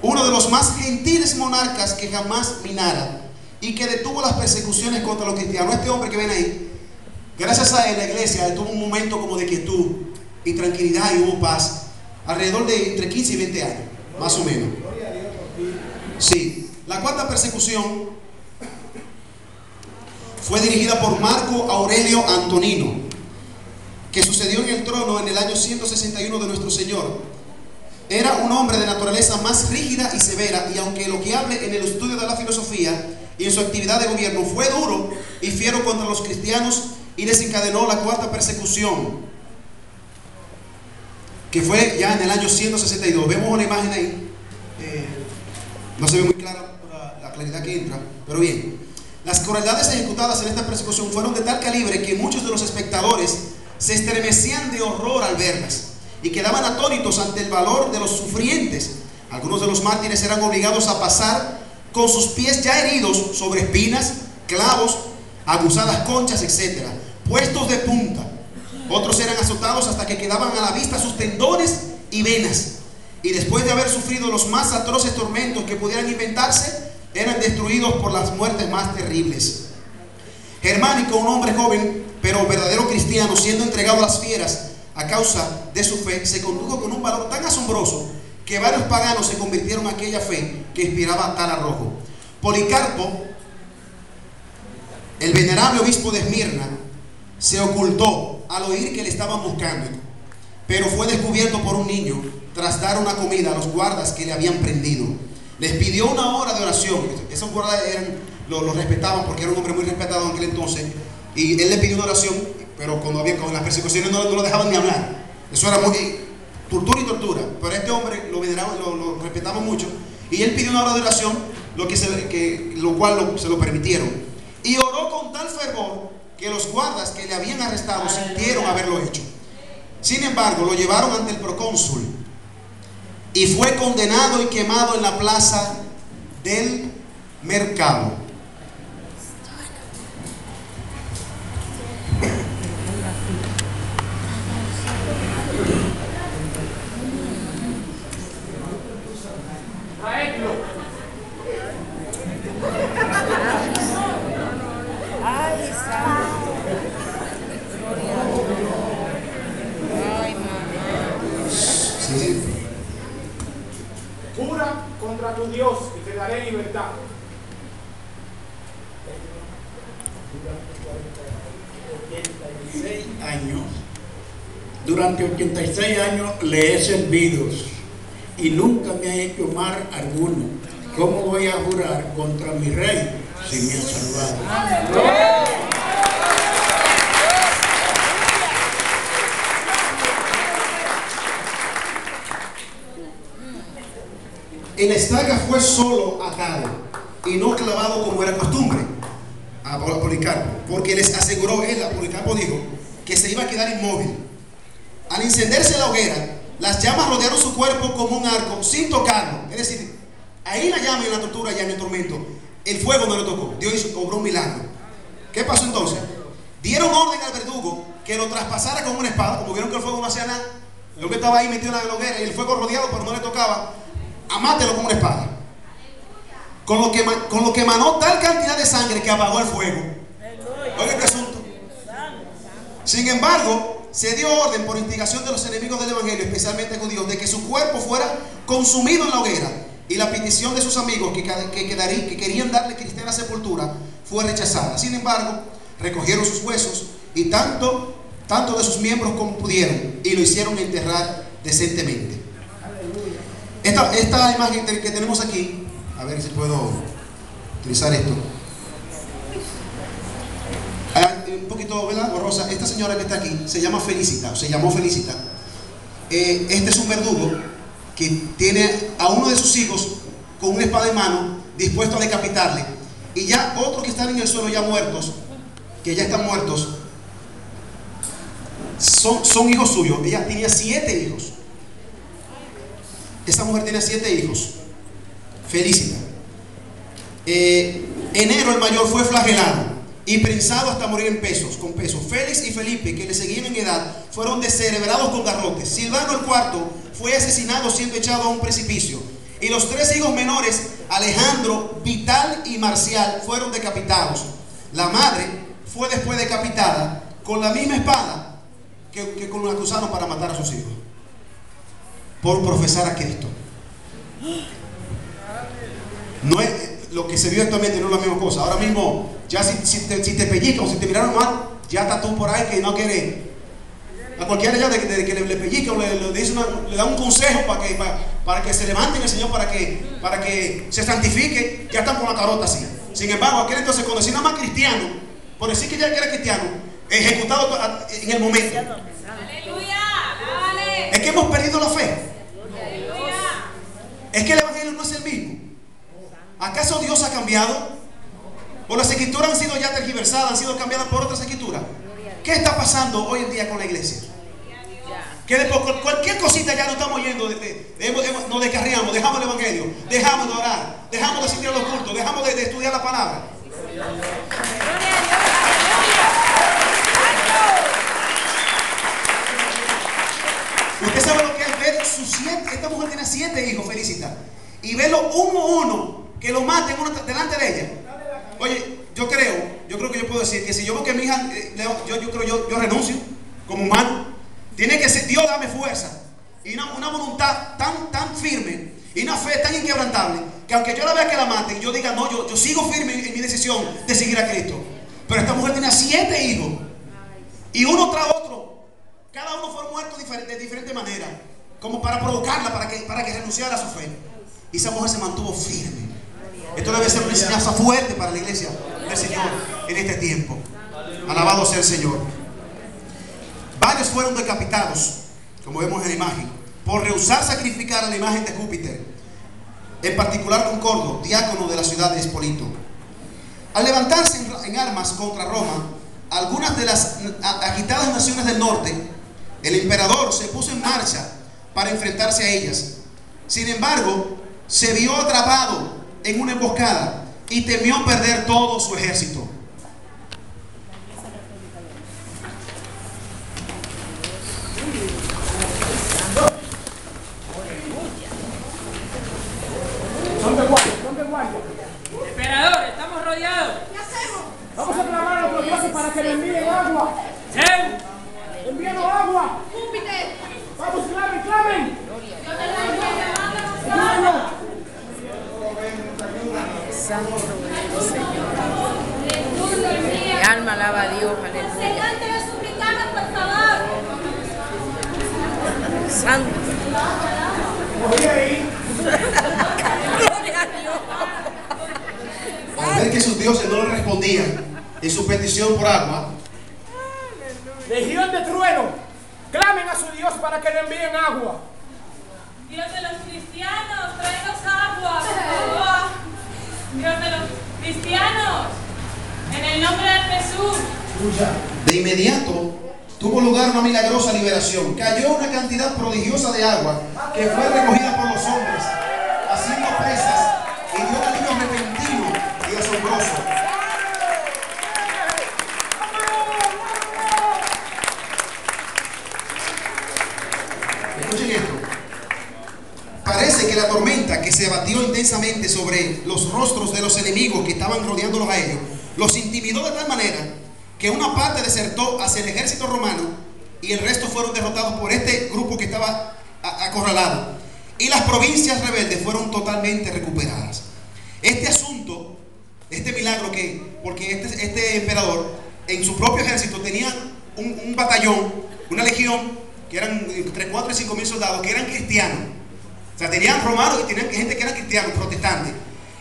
uno de los más gentiles monarcas que jamás minara y que detuvo las persecuciones contra los cristianos. Este hombre que ven ahí, gracias a él la iglesia tuvo un momento como de quietud y tranquilidad y hubo paz alrededor de entre 15 y 20 años, más o menos. Sí, la cuarta persecución fue dirigida por Marco Aurelio Antonino, que sucedió en el trono en el año 161 de nuestro Señor. Era un hombre de naturaleza más rígida y severa, y aunque elogiable en el estudio de la filosofía y en su actividad de gobierno, fue duro y fiero contra los cristianos y desencadenó la cuarta persecución, que fue ya en el año 162. Vemos una imagen ahí, no se ve muy clara la claridad que entra, pero bien. Las crueldades ejecutadas en esta persecución fueron de tal calibre que muchos de los espectadores se estremecían de horror al verlas y quedaban atónitos ante el valor de los sufrientes. Algunos de los mártires eran obligados a pasar con sus pies ya heridos sobre espinas, clavos, aguzadas conchas, etc., puestos de punta. Otros eran azotados hasta que quedaban a la vista sus tendones y venas, y después de haber sufrido los más atroces tormentos que pudieran inventarse, eran destruidos por las muertes más terribles. Germánico, un hombre joven pero verdadero cristiano, siendo entregado a las fieras a causa de su fe, se condujo con un valor tan asombroso que varios paganos se convirtieron en aquella fe que inspiraba tal arrojo. Policarpo, el venerable obispo de Esmirna, se ocultó al oír que le estaban buscando, pero fue descubierto por un niño tras dar una comida a los guardas que le habían prendido. Les pidió una hora de oración. Esos guardas lo respetaban porque era un hombre muy respetado en aquel entonces, y él le pidió una oración, pero con las persecuciones no lo dejaban ni hablar. Eso era muy tortura y tortura, pero este hombre lo veneraban, lo respetaban mucho, y él pidió una hora de oración, lo cual se lo permitieron, y oró con tal fervor que los guardas que le habían arrestado sintieron haberlo hecho. Sin embargo, lo llevaron ante el procónsul y fue condenado y quemado en la plaza del mercado. Jura contra tu Dios y te daré libertad. Durante 86 años le he servido y nunca me ha hecho mal alguno. ¿Cómo voy a jurar contra mi rey si me ha salvado? En la estaca fue solo atado y no clavado como era costumbre a Policarpo, porque les aseguró él, a Policarpo dijo, que se iba a quedar inmóvil. Al encenderse la hoguera, las llamas rodearon su cuerpo como un arco sin tocarlo. Es decir, ahí la llama y la tortura ya en el tormento, el fuego no le tocó. Dios obró un milagro. ¿Qué pasó entonces? Dieron orden al verdugo que lo traspasara con una espada. Como vieron que el fuego no hacía nada, el hombre estaba ahí metido en la hoguera y el fuego rodeado, pero no le tocaba. Amátelo con una espada, con lo que emanó tal cantidad de sangre que apagó el fuego. Oiga este asunto. Sin embargo, se dio orden por instigación de los enemigos del evangelio, especialmente judíos, de que su cuerpo fuera consumido en la hoguera, y la petición de sus amigos que querían darle cristiana sepultura fue rechazada. Sin embargo, recogieron sus huesos y tanto de sus miembros como pudieron, y lo hicieron enterrar decentemente. Esta imagen que tenemos aquí A ver si puedo utilizar esto. Un poquito, ¿verdad? Borrosa. Esta señora que está aquí se llama Felicita, o se llamó Felicita. Este es un verdugo que tiene a uno de sus hijos con una espada en mano, dispuesto a decapitarle. Y ya otros que están en el suelo ya muertos, que ya están muertos, son hijos suyos. Ella tenía 7 hijos. Esa mujer tenía 7 hijos. Felicita. Enero el mayor fue flagelado y prensado hasta morir con pesos. Félix y Felipe, que le seguían en edad, fueron descerebrados con garrotes. Silvano el cuarto fue asesinado siendo echado a un precipicio. Y los 3 hijos menores, Alejandro, Vital y Marcial, fueron decapitados. La madre fue después decapitada con la misma espada que con la que usaron para matar a sus hijos, por profesar a Cristo. No es lo que se vio actualmente, no es la misma cosa. Ahora mismo, ya si te pellizcan o si te miraron mal, ya está tú por ahí que no quieres. A cualquiera ya de que le pellizca o le da un consejo para que se levante en el Señor, para que se santifique, ya están con la carota así. Sin embargo, aquel entonces, cuando decía nada más cristiano, por decir que ya era cristiano, ejecutado en el momento. Aleluya, dale. Es que hemos perdido la fe. Es que el evangelio no es el mismo. ¿Acaso Dios ha cambiado? ¿O las escrituras han sido ya tergiversadas, han sido cambiadas por otras escrituras? ¿Qué está pasando hoy en día con la iglesia? Que por cualquier cosita ya no estamos yendo, nos descarriamos, dejamos el evangelio, dejamos de orar, dejamos de asistir a los cultos, dejamos de estudiar la palabra. Usted sabe lo que es ver sus 7, esta mujer tiene 7 hijos, Felicita, y verlo uno a uno, que lo maten uno delante de ella. Oye, yo creo que yo puedo decir que si yo veo que mi hija, yo renuncio como humano. Tiene que ser, Dios dame fuerza y una voluntad tan firme y una fe tan inquebrantable, que aunque yo la vea que la maten, yo diga, no, yo sigo firme en mi decisión de seguir a Cristo. Pero esta mujer tenía 7 hijos, y uno tras otro, cada uno fue muerto de diferente manera, como para provocarla, para que renunciara a su fe. Y esa mujer se mantuvo firme. Esto debe ser una enseñanza fuerte para la iglesia del Señor en este tiempo. Alabado sea el Señor. Varios fueron decapitados, como vemos en la imagen, por rehusar sacrificar a la imagen de Júpiter, en particular Concordo, diácono de la ciudad de Espolito. Al levantarse en armas contra Roma, algunas de las agitadas naciones del norte, el emperador se puso en marcha para enfrentarse a ellas. Sin embargo, se vio atrapado en una emboscada y temió perder todo su ejército. Emperador, estamos rodeados. ¿Qué hacemos? Vamos a clamar a los dioses para que le envíen agua. Zeus, Envíanos agua. Júpiter. Vamos, clamen. Dios de la iglesia, mándanos Clamen. agua. Mi alma alaba a Dios, aleluya. Señor, te lo suplicamos, por favor. Santo. Oye ahí. Al ver que sus dioses no le respondían en su petición por agua, Legión de trueno. Clamen a su Dios para que le envíen agua. Dios de los cristianos, tráenos agua, por favor. Dios de los cristianos, en el nombre de Jesús. de inmediato tuvo lugar una milagrosa liberación. Cayó una cantidad prodigiosa de agua que fue recogida por los hombres, haciendo presas, y dio un alivio repentino y asombroso. Escuchen esto. Parece que la tormenta que se abatió intensamente sobre los rostros de los enemigos que estaban rodeándolos a ellos, los intimidó de tal manera que una parte desertó hacia el ejército romano y el resto fueron derrotados por este grupo que estaba acorralado. Y las provincias rebeldes fueron totalmente recuperadas. Este asunto, este milagro porque este emperador en su propio ejército tenía un batallón, una legión, que eran entre 4 y 5 mil soldados, que eran cristianos. O sea, tenían romanos y tenían gente que eran cristianos, protestantes.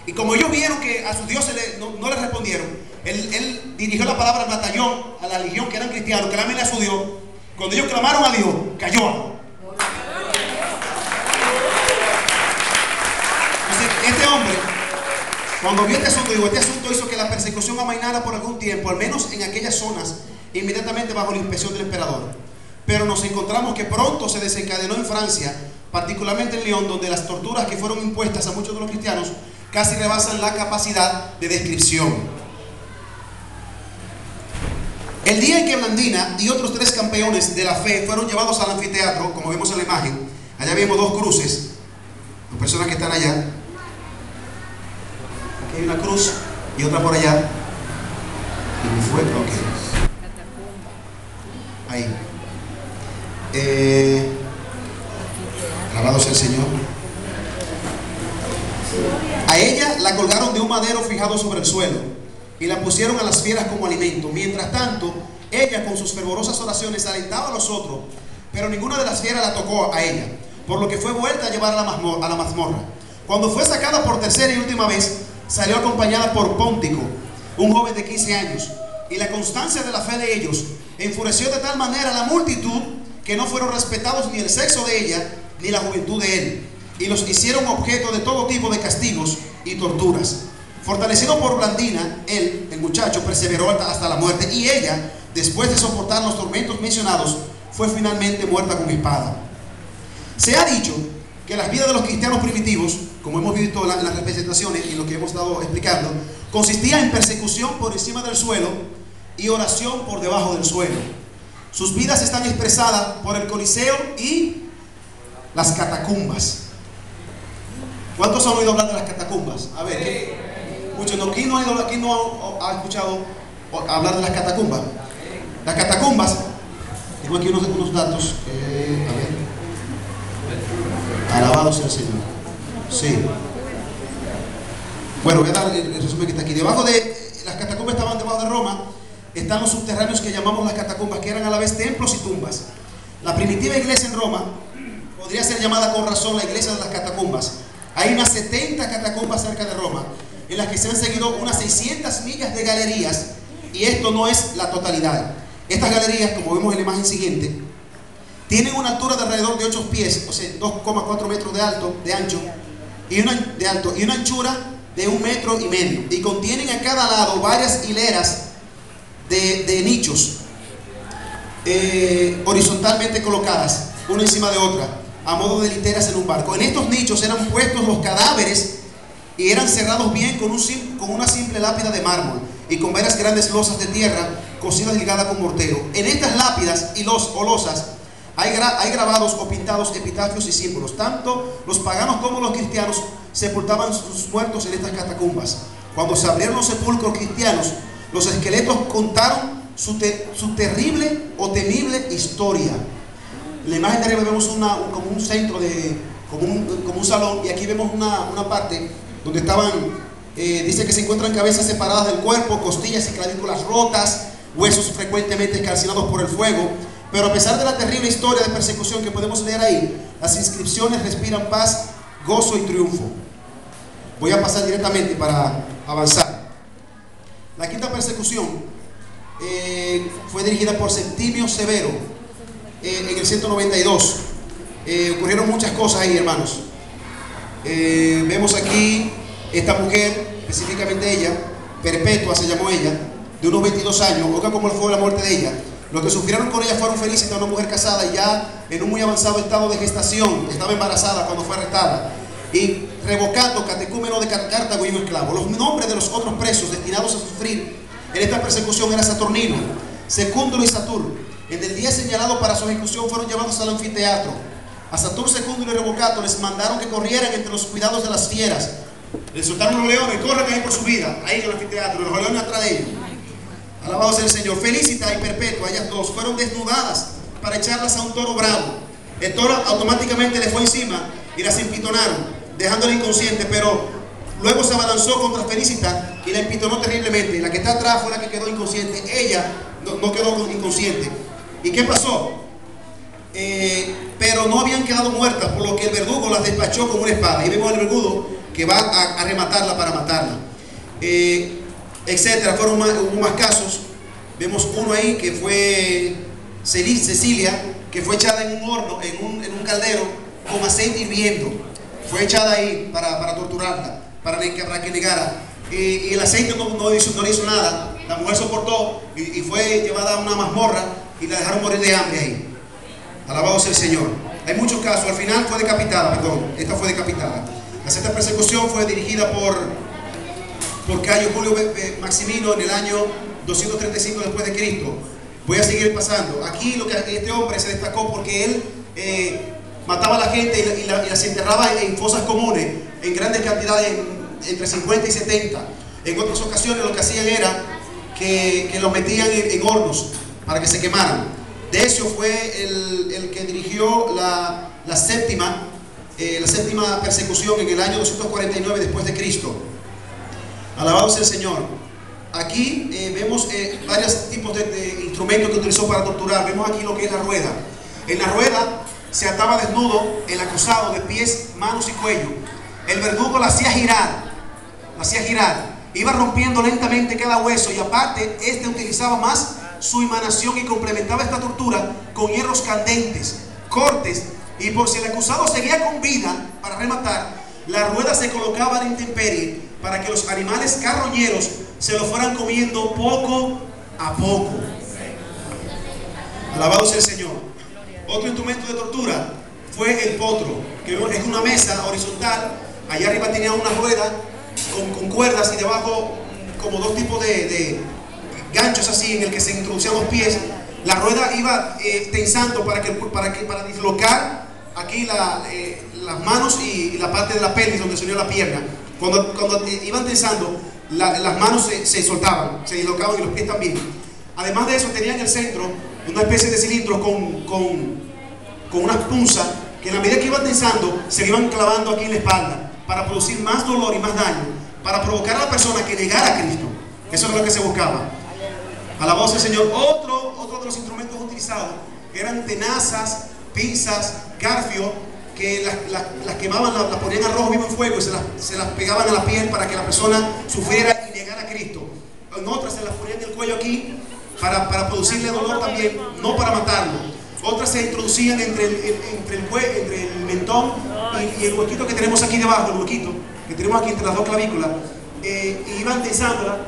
Y como ellos vieron que a sus dioses no le respondieron, él dirigió la palabra al batallón, a la legión que eran cristianos, clamen a su Dios. Cuando ellos clamaron a Dios, cayó agua. Entonces, este hombre, cuando vio este asunto hizo que la persecución amainara por algún tiempo, al menos en aquellas zonas, inmediatamente bajo la inspección del emperador. Pero nos encontramos que pronto se desencadenó en Francia, particularmente en Lyon, donde las torturas que fueron impuestas a muchos de los cristianos casi rebasan la capacidad de descripción. El día en que Blandina y otros 3 campeones de la fe fueron llevados al anfiteatro, como vemos en la imagen, allá vemos 2 cruces, las personas que están allá. Aquí hay una cruz y otra por allá. ¿Y fue? Ok. Ahí. Alabado sea el Señor. A ella la colgaron de un madero fijado sobre el suelo y la pusieron a las fieras como alimento. Mientras tanto, ella con sus fervorosas oraciones alentaba a los otros, pero ninguna de las fieras la tocó a ella, por lo que fue vuelta a llevar a la mazmorra. Cuando fue sacada por tercera y última vez, salió acompañada por Póntico, un joven de 15 años, y la constancia de la fe de ellos enfureció de tal manera a la multitud que no fueron respetados ni el sexo de ella ni la juventud de él, y los hicieron objeto de todo tipo de castigos y torturas. Fortalecido por Blandina, él, el muchacho, perseveró hasta la muerte, y ella, después de soportar los tormentos mencionados, fue finalmente muerta con espada. Se ha dicho que las vidas de los cristianos primitivos, como hemos visto en las representaciones y lo que hemos estado explicando, consistía en persecución por encima del suelo y oración por debajo del suelo. Sus vidas están expresadas por el Coliseo y las catacumbas. ¿Cuántos han oído hablar de las catacumbas? A ver, muchos. ¿Quién no ha escuchado hablar de las catacumbas? Las catacumbas, tengo aquí unos datos. A ver. Alabado sea el Señor. Sí. Bueno, voy a dar el resumen que está aquí. Debajo de las catacumbas estaban debajo de Roma. Están los subterráneos que llamamos las catacumbas, que eran a la vez templos y tumbas. La primitiva iglesia en Roma podría ser llamada con razón la iglesia de las catacumbas. Hay unas 70 catacumbas cerca de Roma, en las que se han seguido unas 600 millas de galerías, y esto no es la totalidad. Estas galerías, como vemos en la imagen siguiente, tienen una altura de alrededor de 8 pies, o sea, 2,4 metros de ancho, y una anchura de 1,5 metros, y contienen a cada lado varias hileras de nichos horizontalmente colocadas, una encima de otra, a modo de literas en un barco. En estos nichos eran puestos los cadáveres y eran cerrados bien con una simple lápida de mármol y con varias grandes losas de tierra cocidas y ligadas con mortero. En estas lápidas o losas hay grabados o pintados epitafios y símbolos. Tanto los paganos como los cristianos sepultaban sus muertos en estas catacumbas. Cuando se abrieron los sepulcros cristianos, los esqueletos contaron su terrible o temible historia. En la imagen de arriba vemos como un centro, como un salón, y aquí vemos una parte donde dice que se encuentran cabezas separadas del cuerpo, costillas y clavículas rotas, huesos frecuentemente calcinados por el fuego. Pero a pesar de la terrible historia de persecución que podemos leer ahí, las inscripciones respiran paz, gozo y triunfo. Voy a pasar directamente para avanzar. La quinta persecución fue dirigida por Septimio Severo en el 192. Ocurrieron muchas cosas ahí, hermanos. Vemos aquí esta mujer, específicamente ella, Perpetua se llamó ella, de unos 22 años. Oiga cómo fue la muerte de ella. Los que sufrieron con ella fueron felices, una mujer casada y ya en un muy avanzado estado de gestación, estaba embarazada cuando fue arrestada. Y Revocando, catecúmeno de Cartago y un esclavo. Los nombres de los otros presos destinados a sufrir en esta persecución eran Saturnino, Secúndulo y Satur. En el día señalado para su ejecución fueron llevados al anfiteatro. A Satur, Secúndulo y Revocato les mandaron que corrieran entre los cuidados de las fieras. Les soltaron los leones, corren ahí por su vida, ahí en el anfiteatro, los leones atrás de ellos. Alabado sea el Señor. Felicita y Perpetua, ellas dos, fueron desnudadas para echarlas a un toro bravo. El toro automáticamente le fue encima y las empitonaron, dejándola inconsciente, pero luego se abalanzó contra Felicita y la empitonó terriblemente. La que está atrás fue la que quedó inconsciente. Ella no quedó inconsciente. ¿Y qué pasó? Pero no habían quedado muertas, por lo que el verdugo las despachó con una espada. Y vemos al verdugo que va a rematarla para matarla, etcétera. Hubo más casos. Vemos uno ahí que fue Cecilia, que fue echada en un horno, en un caldero con aceite hirviendo. Fue echada ahí para torturarla, para que negara. Y el aceite no le hizo nada. La mujer soportó y fue llevada a una mazmorra y la dejaron morir de hambre ahí. Alabado sea el Señor. Hay muchos casos. Al final fue decapitada, esta fue decapitada. La sexta persecución fue dirigida por Cayo Julio Maximino en el año 235 después de Cristo. Voy a seguir pasando. Aquí este hombre se destacó porque él mataba a la gente y las enterraba en fosas comunes, en grandes cantidades, entre 50 y 70. En otras ocasiones lo que hacían era que los metían en hornos para que se quemaran. Decio fue el que dirigió la séptima persecución en el año 249 después de Cristo. Alabado sea el Señor. Aquí vemos varios tipos de instrumentos que utilizó para torturar. Vemos aquí lo que es la rueda. En la rueda se ataba desnudo el acusado de pies, manos y cuello. El verdugo la hacía girar. Iba rompiendo lentamente cada hueso y aparte utilizaba más su imanación y complementaba esta tortura con hierros candentes, cortes, y por si el acusado seguía con vida para rematar, la rueda se colocaba a la intemperie para que los animales carroñeros se lo fueran comiendo poco a poco. Alabado sea el Señor. Otro instrumento de tortura fue el potro, que es una mesa horizontal. Allá arriba tenía una rueda con cuerdas y debajo como dos tipos de ganchos así en el que se introducían los pies. La rueda iba tensando para dislocar aquí las manos y la parte de la pelvis donde se unió la pierna. Cuando iban tensando, las manos se soltaban, se dislocaban y los pies también. Además de eso, tenían en el centro una especie de cilindros con unas punzas que en la medida que iban tensando se iban clavando aquí en la espalda para producir más dolor y más daño, para provocar a la persona que negara a Cristo. Eso es lo que se buscaba. Alabado sea el Señor. Otro de los instrumentos utilizados eran tenazas, pinzas, garfio, que las quemaban, las ponían a rojo vivo en fuego y se las pegaban a la piel para que la persona sufriera y negara a Cristo. En otras se las ponían en el cuello aquí para producirle dolor también, no para matarlo. Otras se introducían entre el mentón y el huequito que tenemos aquí debajo, el huequito que tenemos aquí entre las dos clavículas, y iban tensándola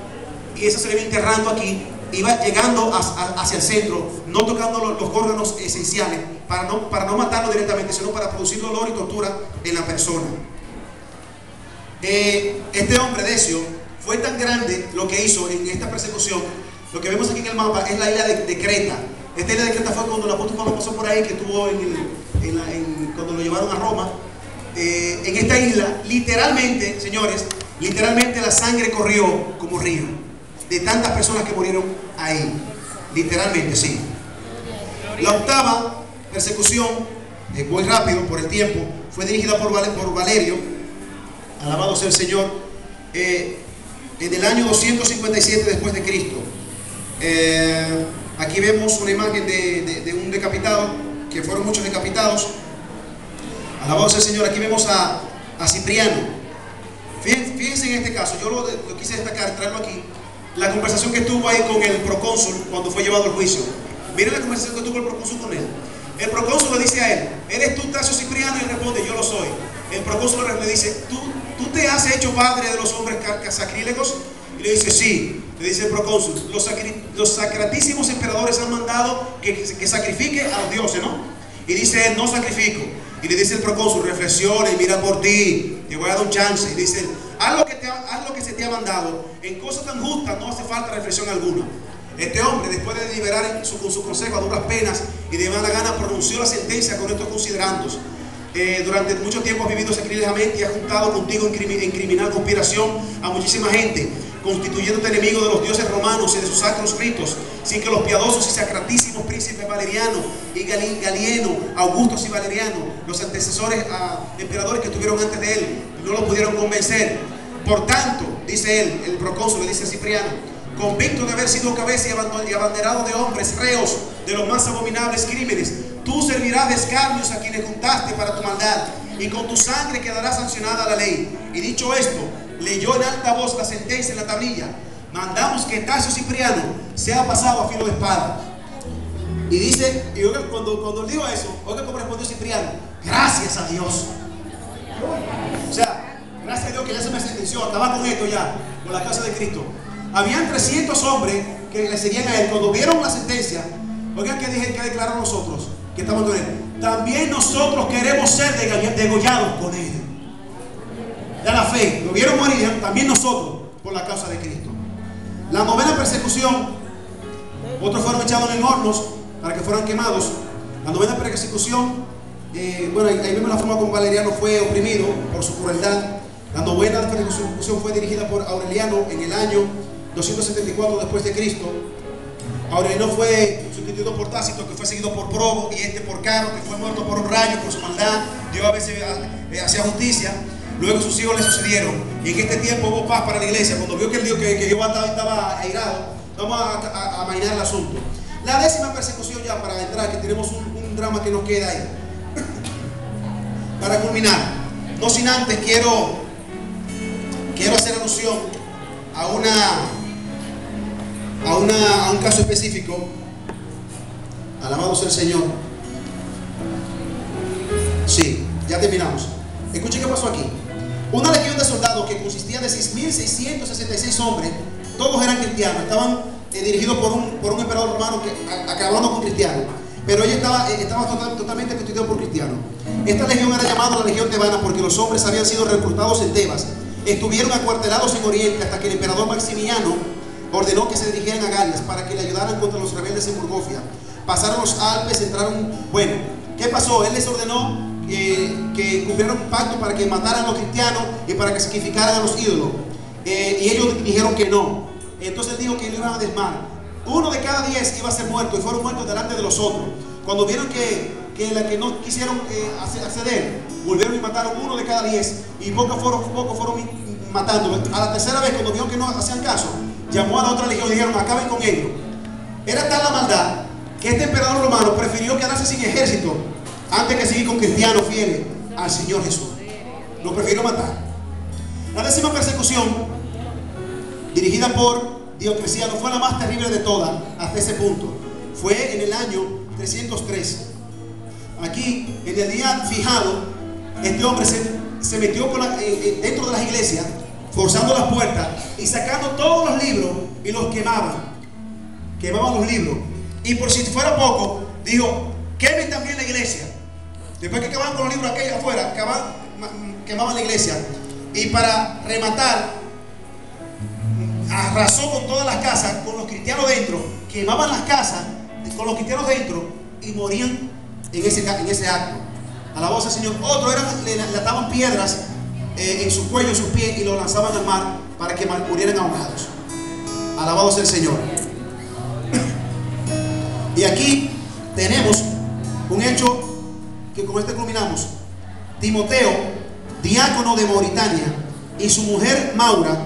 y esa se le iba enterrando aquí, iba llegando hacia el centro, no tocando los órganos esenciales, para no matarlo directamente, sino para producir dolor y tortura en la persona. Este hombre, Decio, fue tan grande lo que hizo en esta persecución. Lo que vemos aquí en el mapa es la isla de Creta. Esta isla de Creta fue cuando el apóstol Pablo pasó por ahí, que estuvo cuando lo llevaron a Roma. En esta isla, literalmente, señores, literalmente la sangre corrió como río, de tantas personas que murieron ahí. Literalmente, sí. La octava persecución, voy rápido por el tiempo, fue dirigida por Valerio. Alabado sea el Señor. En el año 257 después de Cristo. Aquí vemos una imagen de un decapitado, que fueron muchos decapitados. Alabado sea el Señor. Aquí vemos a Cipriano. Fíjense en este caso, yo lo quise destacar, traerlo aquí. La conversación que tuvo ahí con el procónsul cuando fue llevado al juicio. Miren la conversación que tuvo el procónsul con él. El procónsul le dice a él: ¿eres tú, Tasio Cipriano? Y él responde: yo lo soy. El procónsul le dice: ¿Tú te has hecho padre de los hombres sacrílegos? Y le dice: sí. Le dice el procónsul: los sacratísimos emperadores han mandado que sacrifique a los dioses, ¿no? Y dice él: no sacrifico. Y le dice el procónsul: reflexiona y mira por ti, te voy a dar un chance. Y dice: haz lo que se te ha mandado. En cosas tan justas no hace falta reflexión alguna. Este hombre, después de deliberar con su consejo a duras penas y de mala gana, pronunció la sentencia con estos considerandos: durante mucho tiempo has vivido sacrilegiosamente y has juntado contigo en criminal conspiración a muchísima gente, constituyéndote enemigo de los dioses romanos y de sus sacros ritos, sin que los piadosos y sacratísimos príncipes Valeriano y Galieno, Augustos y Valeriano, los antecesores emperadores que estuvieron antes de él, no lo pudieron convencer. Por tanto, dice él, el procónsul le dice a Cipriano: convicto de haber sido cabeza y abanderado de hombres reos de los más abominables crímenes, tú servirás de escarnios a quienes juntaste para tu maldad, y con tu sangre quedará sancionada la ley. Y dicho esto, leyó en alta voz la sentencia en la tablilla. Mandamos que Tasio Cipriano sea pasado a filo de espada. Y dice, y oiga, cuando digo eso, oiga cómo respondió Cipriano: gracias a Dios. O sea, gracias a Dios que ya se me sentenció, acaba con esto ya, con la causa de Cristo. Habían 300 hombres que le seguían a él. Cuando vieron la sentencia, oigan que declararon nosotros que estamos con él: también nosotros queremos ser degollados con él. Ya la fe, lo vieron morir, también nosotros, por la causa de Cristo. La novena persecución, otros fueron echados en hornos para que fueran quemados. La novena persecución, bueno, ahí vemos la forma como Valeriano fue oprimido por su crueldad. La novena persecución fue dirigida por Aureliano en el año 274 después de Cristo. Aureliano fue sustituido por Tácito, que fue seguido por Probo, y por Caro, que fue muerto por un rayo, por su maldad. Dios a veces hacía justicia. Luego sus hijos le sucedieron, y en este tiempo hubo paz para la iglesia. Cuando vio que Dios estaba airado, vamos a mainar el asunto. La décima persecución, ya para entrar, que tenemos un drama que nos queda ahí. Para culminar, no sin antes quiero hacer alusión a un caso específico. Alabado sea el Señor. Sí, ya terminamos. Escuchen qué pasó aquí. Una legión de soldados que consistía de 6.666 hombres, todos eran cristianos, estaban dirigidos por un emperador romano acabando con cristianos, pero ella estaba totalmente constituida por cristianos. Esta legión era llamada la legión tebana porque los hombres habían sido reclutados en Tebas, estuvieron acuartelados en Oriente hasta que el emperador Maximiano ordenó que se dirigieran a Galias para que le ayudaran contra los rebeldes en Burgofia. Pasaron los Alpes, entraron. Bueno, ¿qué pasó? Él les ordenó que cumplieran un pacto para que mataran a los cristianos y para que sacrificaran a los ídolos, y ellos dijeron que no. Entonces dijo que lo iban a desmar. 1 de cada 10 iba a ser muerto, y fueron muertos delante de los otros. Cuando vieron que no quisieron acceder, volvieron y mataron 1 de cada 10, y poco fueron matando. A la tercera vez, cuando vieron que no hacían caso, llamó a la otra legión y dijeron: acaben con ellos. Era tal la maldad que este emperador romano prefirió quedarse sin ejército antes que seguir con cristianos fieles al Señor Jesús. Lo prefirió matar. La décima persecución, dirigida por Diocleciano, fue la más terrible de todas hasta ese punto. Fue en el año 303. Aquí, en el día fijado, este hombre se metió dentro de las iglesias, forzando las puertas y sacando todos los libros, y los quemaban. Quemaban los libros. Y por si fuera poco, dijo: quemen también la iglesia. Después que acababan con los libros aquellos afuera, quemaban la iglesia. Y para rematar, arrasó con todas las casas, con los cristianos dentro. Quemaban las casas con los cristianos dentro y morían en ese acto. Alabado sea el Señor. Otros le ataban piedras en su cuello, en sus pies, y los lanzaban al mar para que murieran ahogados. Alabado sea el Señor. Y aquí tenemos un hecho que con este culminamos. Timoteo, diácono de Mauritania, y su mujer Maura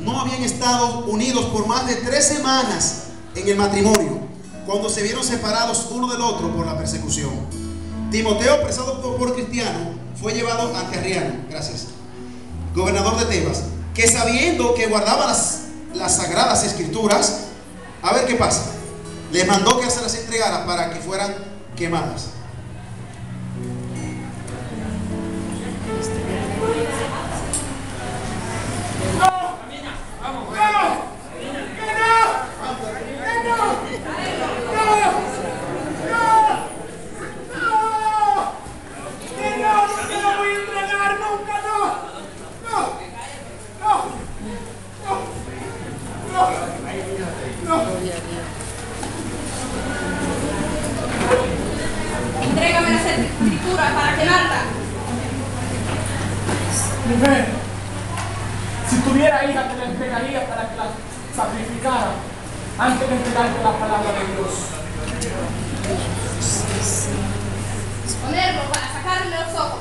no habían estado unidos por más de 3 semanas en el matrimonio, cuando se vieron separados uno del otro por la persecución. Timoteo, apresado por cristiano, fue llevado ante Arriano, gobernador de Tebas, que sabiendo que guardaba las sagradas escrituras, a ver qué pasa, les mandó que se las entregara para que fueran quemadas. Entrégame las escrituras para quemarla. Mujer, si tuviera hija, te la entregaría para que la sacrificara antes de entregarte la palabra de Dios. Ponerlo para sacarle los ojos.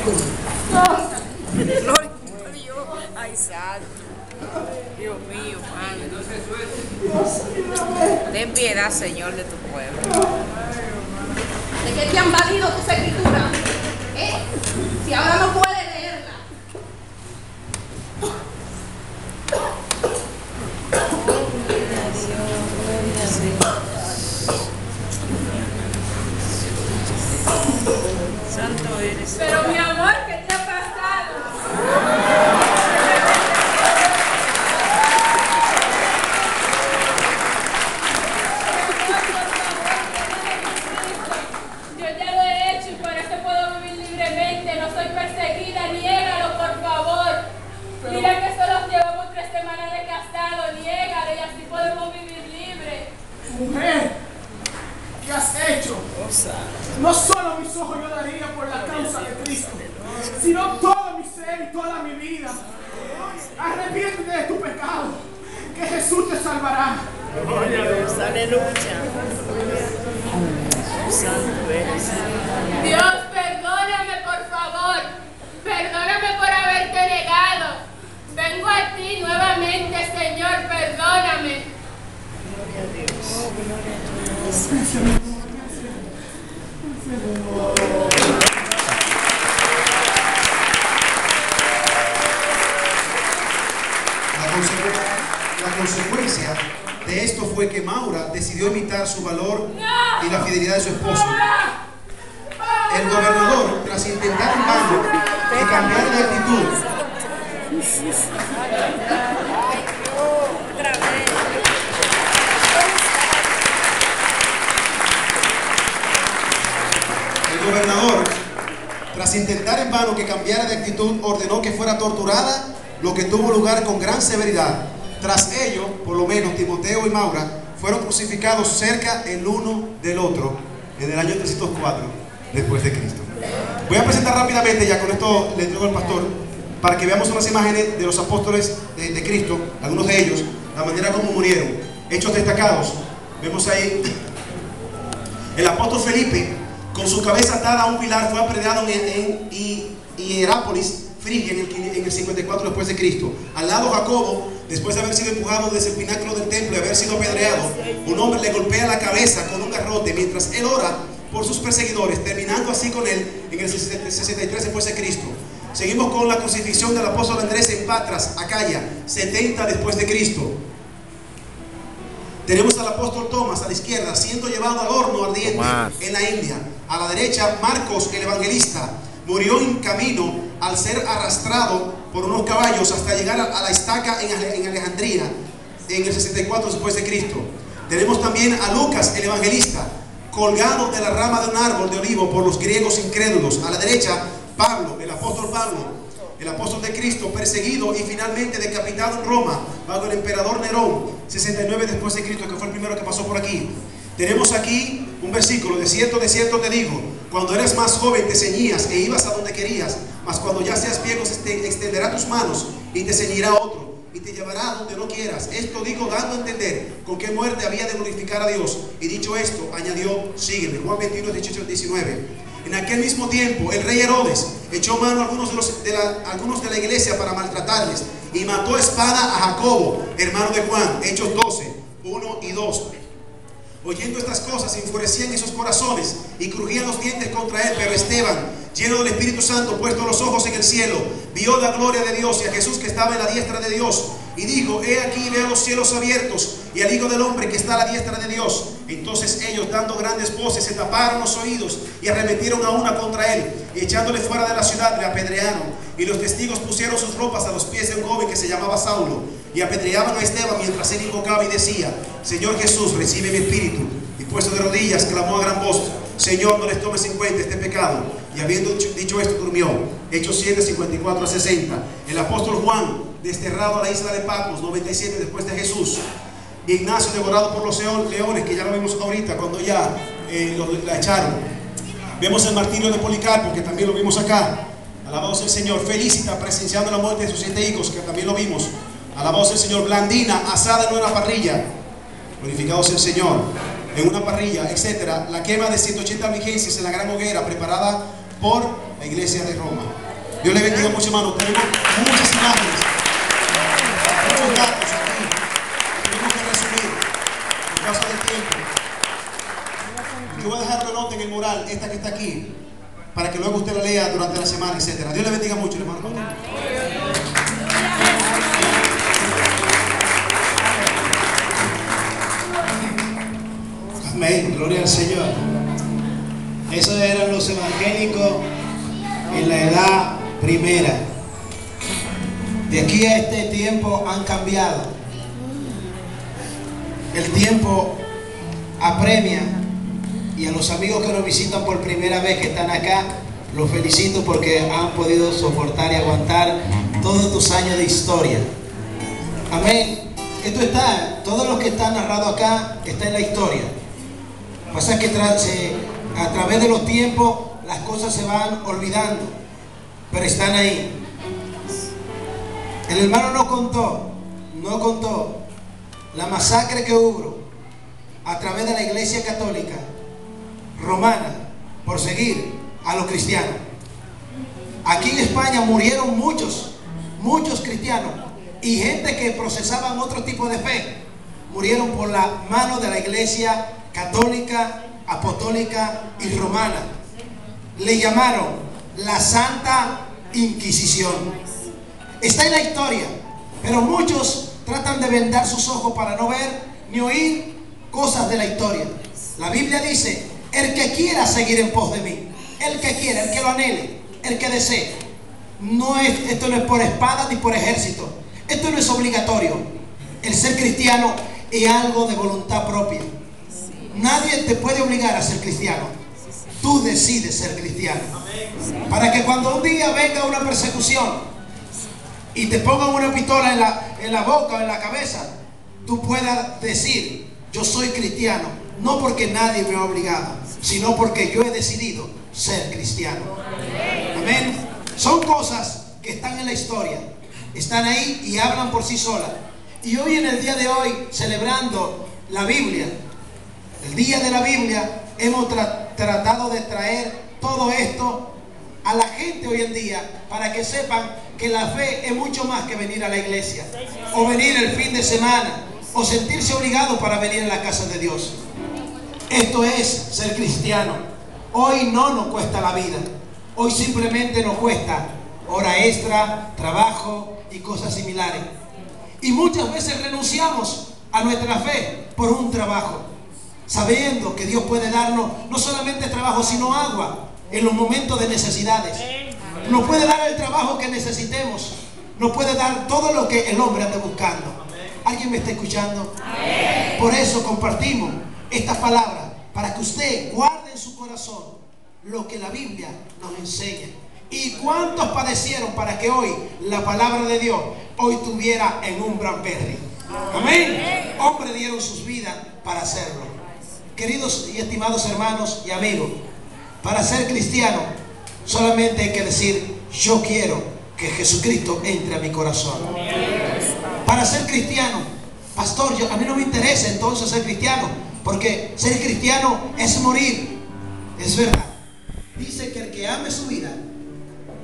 Gloria a Dios. Ay, santo. Dios mío, Padre. Ten piedad, Señor, de tu pueblo. ¿De qué te han valido tus escrituras? Si ahora no puedes leerla. Santo eres. Pero mi amor, ¿qué te ha pasado? Yo ya lo he hecho y por eso puedo vivir libremente. No soy perseguida, niégalo, por favor. Mira que solo llevamos 3 semanas de casado, niégalo y así podemos vivir libres. Mujer, ¿qué has hecho? No solo mis ojos yo daría por la causa de Cristo, sino todo mi ser y toda mi vida. Arrepiéntete de tu pecado, que Jesús te salvará. Gloria a Dios. Aleluya. Santo eres. Dios, perdóname, por favor. Perdóname por haberte negado. Vengo a ti nuevamente, Señor, perdóname. Gloria a Dios. Gloria a Dios. La consecuencia de esto fue que Maura decidió imitar su valor y la fidelidad de su esposo. El gobernador, tras intentar en vano que cambiara de actitud, Otra vez. el gobernador, tras intentar en vano que cambiara de actitud, ordenó que fuera torturada, lo que tuvo lugar con gran severidad. Tras ello, por lo menos Timoteo y Maura fueron crucificados cerca el uno del otro en el año 304 después de Cristo. Voy a presentar rápidamente, ya con esto le entrego al pastor, para que veamos unas imágenes de los apóstoles de Cristo, algunos de ellos, la manera como murieron. Hechos destacados. Vemos ahí el apóstol Felipe, con su cabeza atada a un pilar, fue apedreado en Hierápolis, Frigia, en el 54 después de Cristo. Al lado Jacobo, después de haber sido empujado desde el pináculo del templo y haber sido apedreado, un hombre le golpea la cabeza con un garrote mientras él ora por sus perseguidores, terminando así con él en el 63 después de Cristo. Seguimos con la crucifixión del apóstol Andrés en Patras, Acaya, 70 después de Cristo. Tenemos al apóstol Tomás a la izquierda siendo llevado al horno ardiente en la India. A la derecha, Marcos el evangelista murió en camino al ser arrastrado por unos caballos hasta llegar a la estaca en Alejandría en el 64 después de Cristo. Tenemos también a Lucas el evangelista colgado de la rama de un árbol de olivo por los griegos incrédulos. A la derecha, Pablo, el apóstol Pablo, el apóstol de Cristo, perseguido y finalmente decapitado en Roma bajo el emperador Nerón, 69 después de Cristo, que fue el primero que pasó por aquí. Tenemos aquí un versículo: de cierto te digo, cuando eras más joven te ceñías e ibas a donde querías, mas cuando ya seas viejo extenderá tus manos y te ceñirá otro y te llevará a donde no quieras. Esto digo dando a entender con qué muerte había de glorificar a Dios. Y dicho esto, añadió: sígueme. Juan 21, 18 al 19. En aquel mismo tiempo el rey Herodes echó mano a algunos de la iglesia para maltratarles y mató a espada a Jacobo, hermano de Juan. Hechos 12, 1 y 2. Oyendo estas cosas, se enfurecían en sus corazones y crujían los dientes contra él. Pero Esteban, lleno del Espíritu Santo, puesto los ojos en el cielo, vio la gloria de Dios y a Jesús que estaba en la diestra de Dios, y dijo: he aquí, veo los cielos abiertos y al Hijo del Hombre que está a la diestra de Dios. Entonces ellos, dando grandes voces, se taparon los oídos y arremetieron a una contra él, y echándole fuera de la ciudad le apedrearon. Y los testigos pusieron sus ropas a los pies de un joven que se llamaba Saulo, y apedreaban a Esteban mientras él invocaba y decía: Señor Jesús, recibe mi espíritu. Y puesto de rodillas, clamó a gran voz: Señor, no les tomes en cuenta este pecado. Y habiendo dicho esto, durmió. Hechos 7, 54 a 60. El apóstol Juan, desterrado a la isla de Patmos, 97 después de Jesús. Ignacio, devorado por los leones, que ya lo vimos ahorita cuando ya la echaron. Vemos el martirio de Policarpo, que también lo vimos acá. Alabado sea el Señor. Felicita, presenciando la muerte de sus 7 hijos, que también lo vimos. Alabado sea el Señor. Blandina, asada en una parrilla. Glorificado sea el Señor. En una parrilla, etcétera. La quema de 180 vigencias en la gran hoguera preparada por la iglesia de Roma. Dios le bendiga mucho, hermano. Tenemos muchas imágenes, muchos datos aquí. Tenemos que resumir por causa del tiempo. Yo voy a dejar la nota en el mural, esta que está aquí, para que luego usted la lea durante la semana, etc. Dios le bendiga mucho, hermano. Amén, gloria al Señor. Esos eran los evangélicos en la edad primera. De aquí a este tiempo han cambiado. El tiempo apremia, y a los amigos que nos visitan por primera vez que están acá, los felicito porque han podido soportar y aguantar todos estos años de historia. Amén. Esto está, todo lo que está narrado acá está en la historia. Pasa que a través de los tiempos las cosas se van olvidando, pero están ahí. El hermano no contó la masacre que hubo a través de la Iglesia Católica Romana por seguir a los cristianos. Aquí en España murieron muchos cristianos y gente que procesaban otro tipo de fe, murieron por la mano de la Iglesia Católica, Apostólica y Romana. Le llamaron la Santa Inquisición. Está en la historia, pero muchos tratan de vendar sus ojos para no ver ni oír cosas de la historia. La Biblia dice: el que quiera seguir en pos de mí, el que quiera, el que lo anhele, el que desee. Esto no es por espada ni por ejército. Esto no es obligatorio. El ser cristiano es algo de voluntad propia. Nadie te puede obligar a ser cristiano. Tú decides ser cristiano. Para que cuando un día venga una persecución y te pongan una pistola en la boca o en la cabeza, tú puedas decir: yo soy cristiano, no porque nadie me ha obligado, sino porque yo he decidido ser cristiano. Amén. Son cosas que están en la historia, están ahí y hablan por sí solas. Y hoy, en el día de hoy, celebrando la Biblia, el día de la Biblia, hemos tratado de traer todo esto a la gente hoy en día, para que sepan que la fe es mucho más que venir a la iglesia, o venir el fin de semana, o sentirse obligado para venir a la casa de Dios. Esto es ser cristiano. Hoy no nos cuesta la vida. Hoy simplemente nos cuesta hora extra, trabajo y cosas similares. Y muchas veces renunciamos a nuestra fe por un trabajo, sabiendo que Dios puede darnos no solamente trabajo, sino agua en los momentos de necesidades. Nos puede dar el trabajo que necesitemos. Nos puede dar todo lo que el hombre anda buscando. ¿Alguien me está escuchando? Por eso compartimos estas palabras, para que usted guarde en su corazón lo que la Biblia nos enseña. ¿Y cuántos padecieron para que hoy la palabra de Dios hoy tuviera en un Bradbury? Amén. Hombres dieron sus vidas para hacerlo. Queridos y estimados hermanos y amigos, para ser cristiano solamente hay que decir: yo quiero que Jesucristo entre a mi corazón. Para ser cristiano, pastor, a mí no me interesa entonces ser cristiano, porque ser cristiano es morir. Es verdad. Dice que el que ame su vida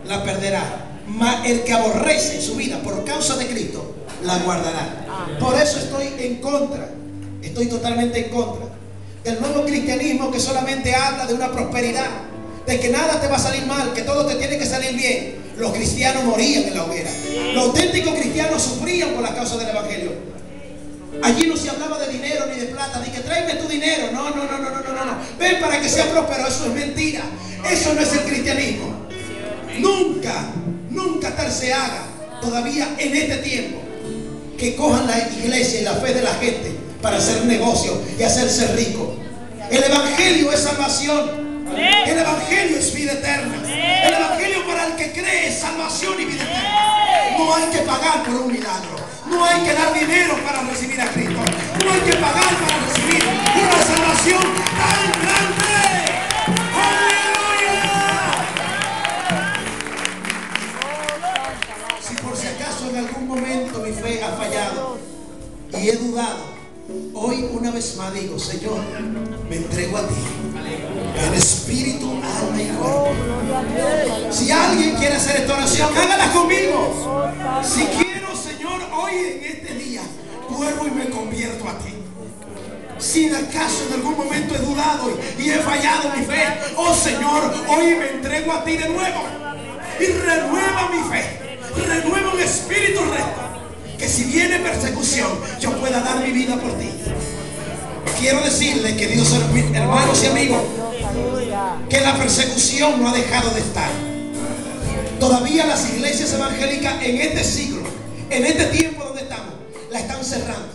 la perderá, mas el que aborrece su vida por causa de Cristo la guardará. Por eso estoy en contra, estoy totalmente en contra del nuevo cristianismo, que solamente habla de una prosperidad, de que nada te va a salir mal, que todo te tiene que salir bien. Los cristianos morían en la hoguera. Los auténticos cristianos sufrían por la causa del evangelio. Allí no se hablaba de dinero ni de plata, ni que tráeme tu dinero. No. Ven para que sea próspero. Eso es mentira. Eso no es el cristianismo. Nunca tal se haga todavía en este tiempo, que cojan la iglesia y la fe de la gente para hacer negocio y hacerse rico. El evangelio es salvación. El evangelio es vida eterna. El evangelio para el que cree es salvación y vida eterna. No hay que pagar por un milagro. No hay que dar dinero para recibir a Cristo. No hay que pagar para recibir una salvación tan grande. ¡Aleluya! Si por si acaso en algún momento mi fe ha fallado y he dudado, hoy una vez más digo: Señor, me entrego a ti. en espíritu, alma y cuerpo. Si alguien quiere hacer esta oración, hágala conmigo. Si quiero, Señor, hoy en este día, vuelvo y me convierto a ti. Si en acaso en algún momento he dudado y he fallado mi fe, oh Señor, hoy me entrego a ti de nuevo. Y renueva mi fe, renueva un espíritu recto, que si viene persecución, yo pueda dar mi vida por ti. Quiero decirle, queridos hermanos y amigos, que la persecución no ha dejado de estar. Todavía las iglesias evangélicas en este siglo, en este tiempo donde estamos, la están cerrando.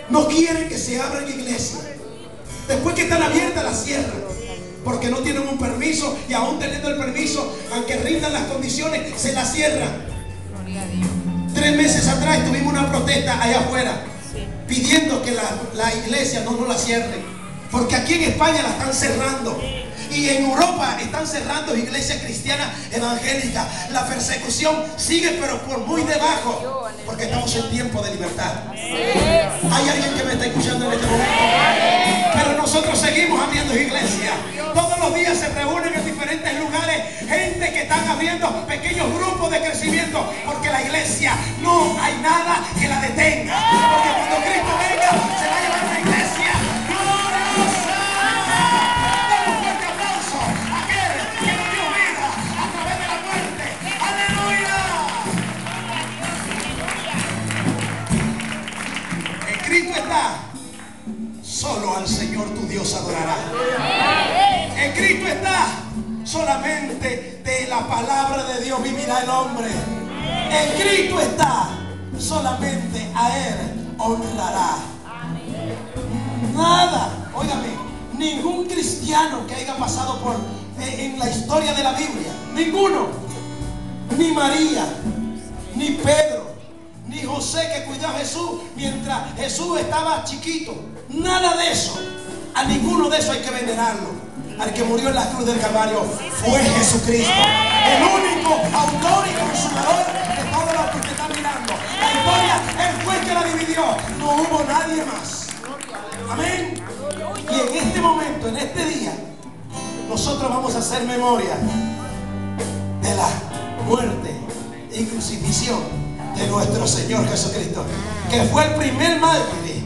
No quieren que se abran iglesias. Después que están abiertas, las cierran, porque no tienen un permiso, y aún teniendo el permiso, aunque rindan las condiciones, se las cierran. 3 meses atrás tuvimos una protesta allá afuera, pidiendo que la iglesia no la cierren, porque aquí en España la están cerrando, y en Europa están cerrando iglesias cristianas evangélicas. La persecución sigue, pero por muy debajo, porque estamos en tiempo de libertad. Hay alguien que me está escuchando en este momento, pero nosotros seguimos abriendo iglesias. Todos los días se reúnen en diferentes lugares gente que están abriendo pequeños grupos de crecimiento, porque la iglesia no hay nada que la detenga, porque cuando Cristo venga se va a llevar la iglesia gloriosa. Dale un fuerte aplauso a aquel que nos dio vida a través de la muerte. ¡Aleluya! Escrito está: solo al Señor tu Dios adorará. Escrito está: solamente de la palabra de Dios vivirá el hombre. Escrito está: solamente a Él honrará. Nada, óigame, ningún cristiano que haya pasado por en la historia de la Biblia, ninguno, ni María, ni Pedro, ni José que cuidó a Jesús mientras Jesús estaba chiquito, nada de eso. A ninguno de esos hay que venerarlo. Al que murió en la cruz del Calvario fue Jesucristo, el único autor y consumador de todo lo que usted está mirando. La historia, Él fue el que la dividió, no hubo nadie más. Amén. Y en este momento, en este día, nosotros vamos a hacer memoria de la muerte y crucifixión de nuestro Señor Jesucristo, que fue el primer mártir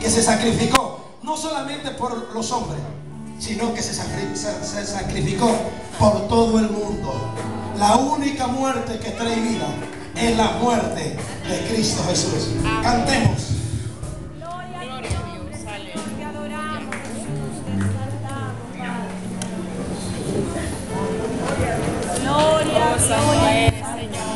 que se sacrificó, no solamente por los hombres, sino que se sacrificó por todo el mundo. La única muerte que trae vida es la muerte de Cristo Jesús. Cantemos. Gloria a Dios, te adoramos. Gloria a Dios, Señor.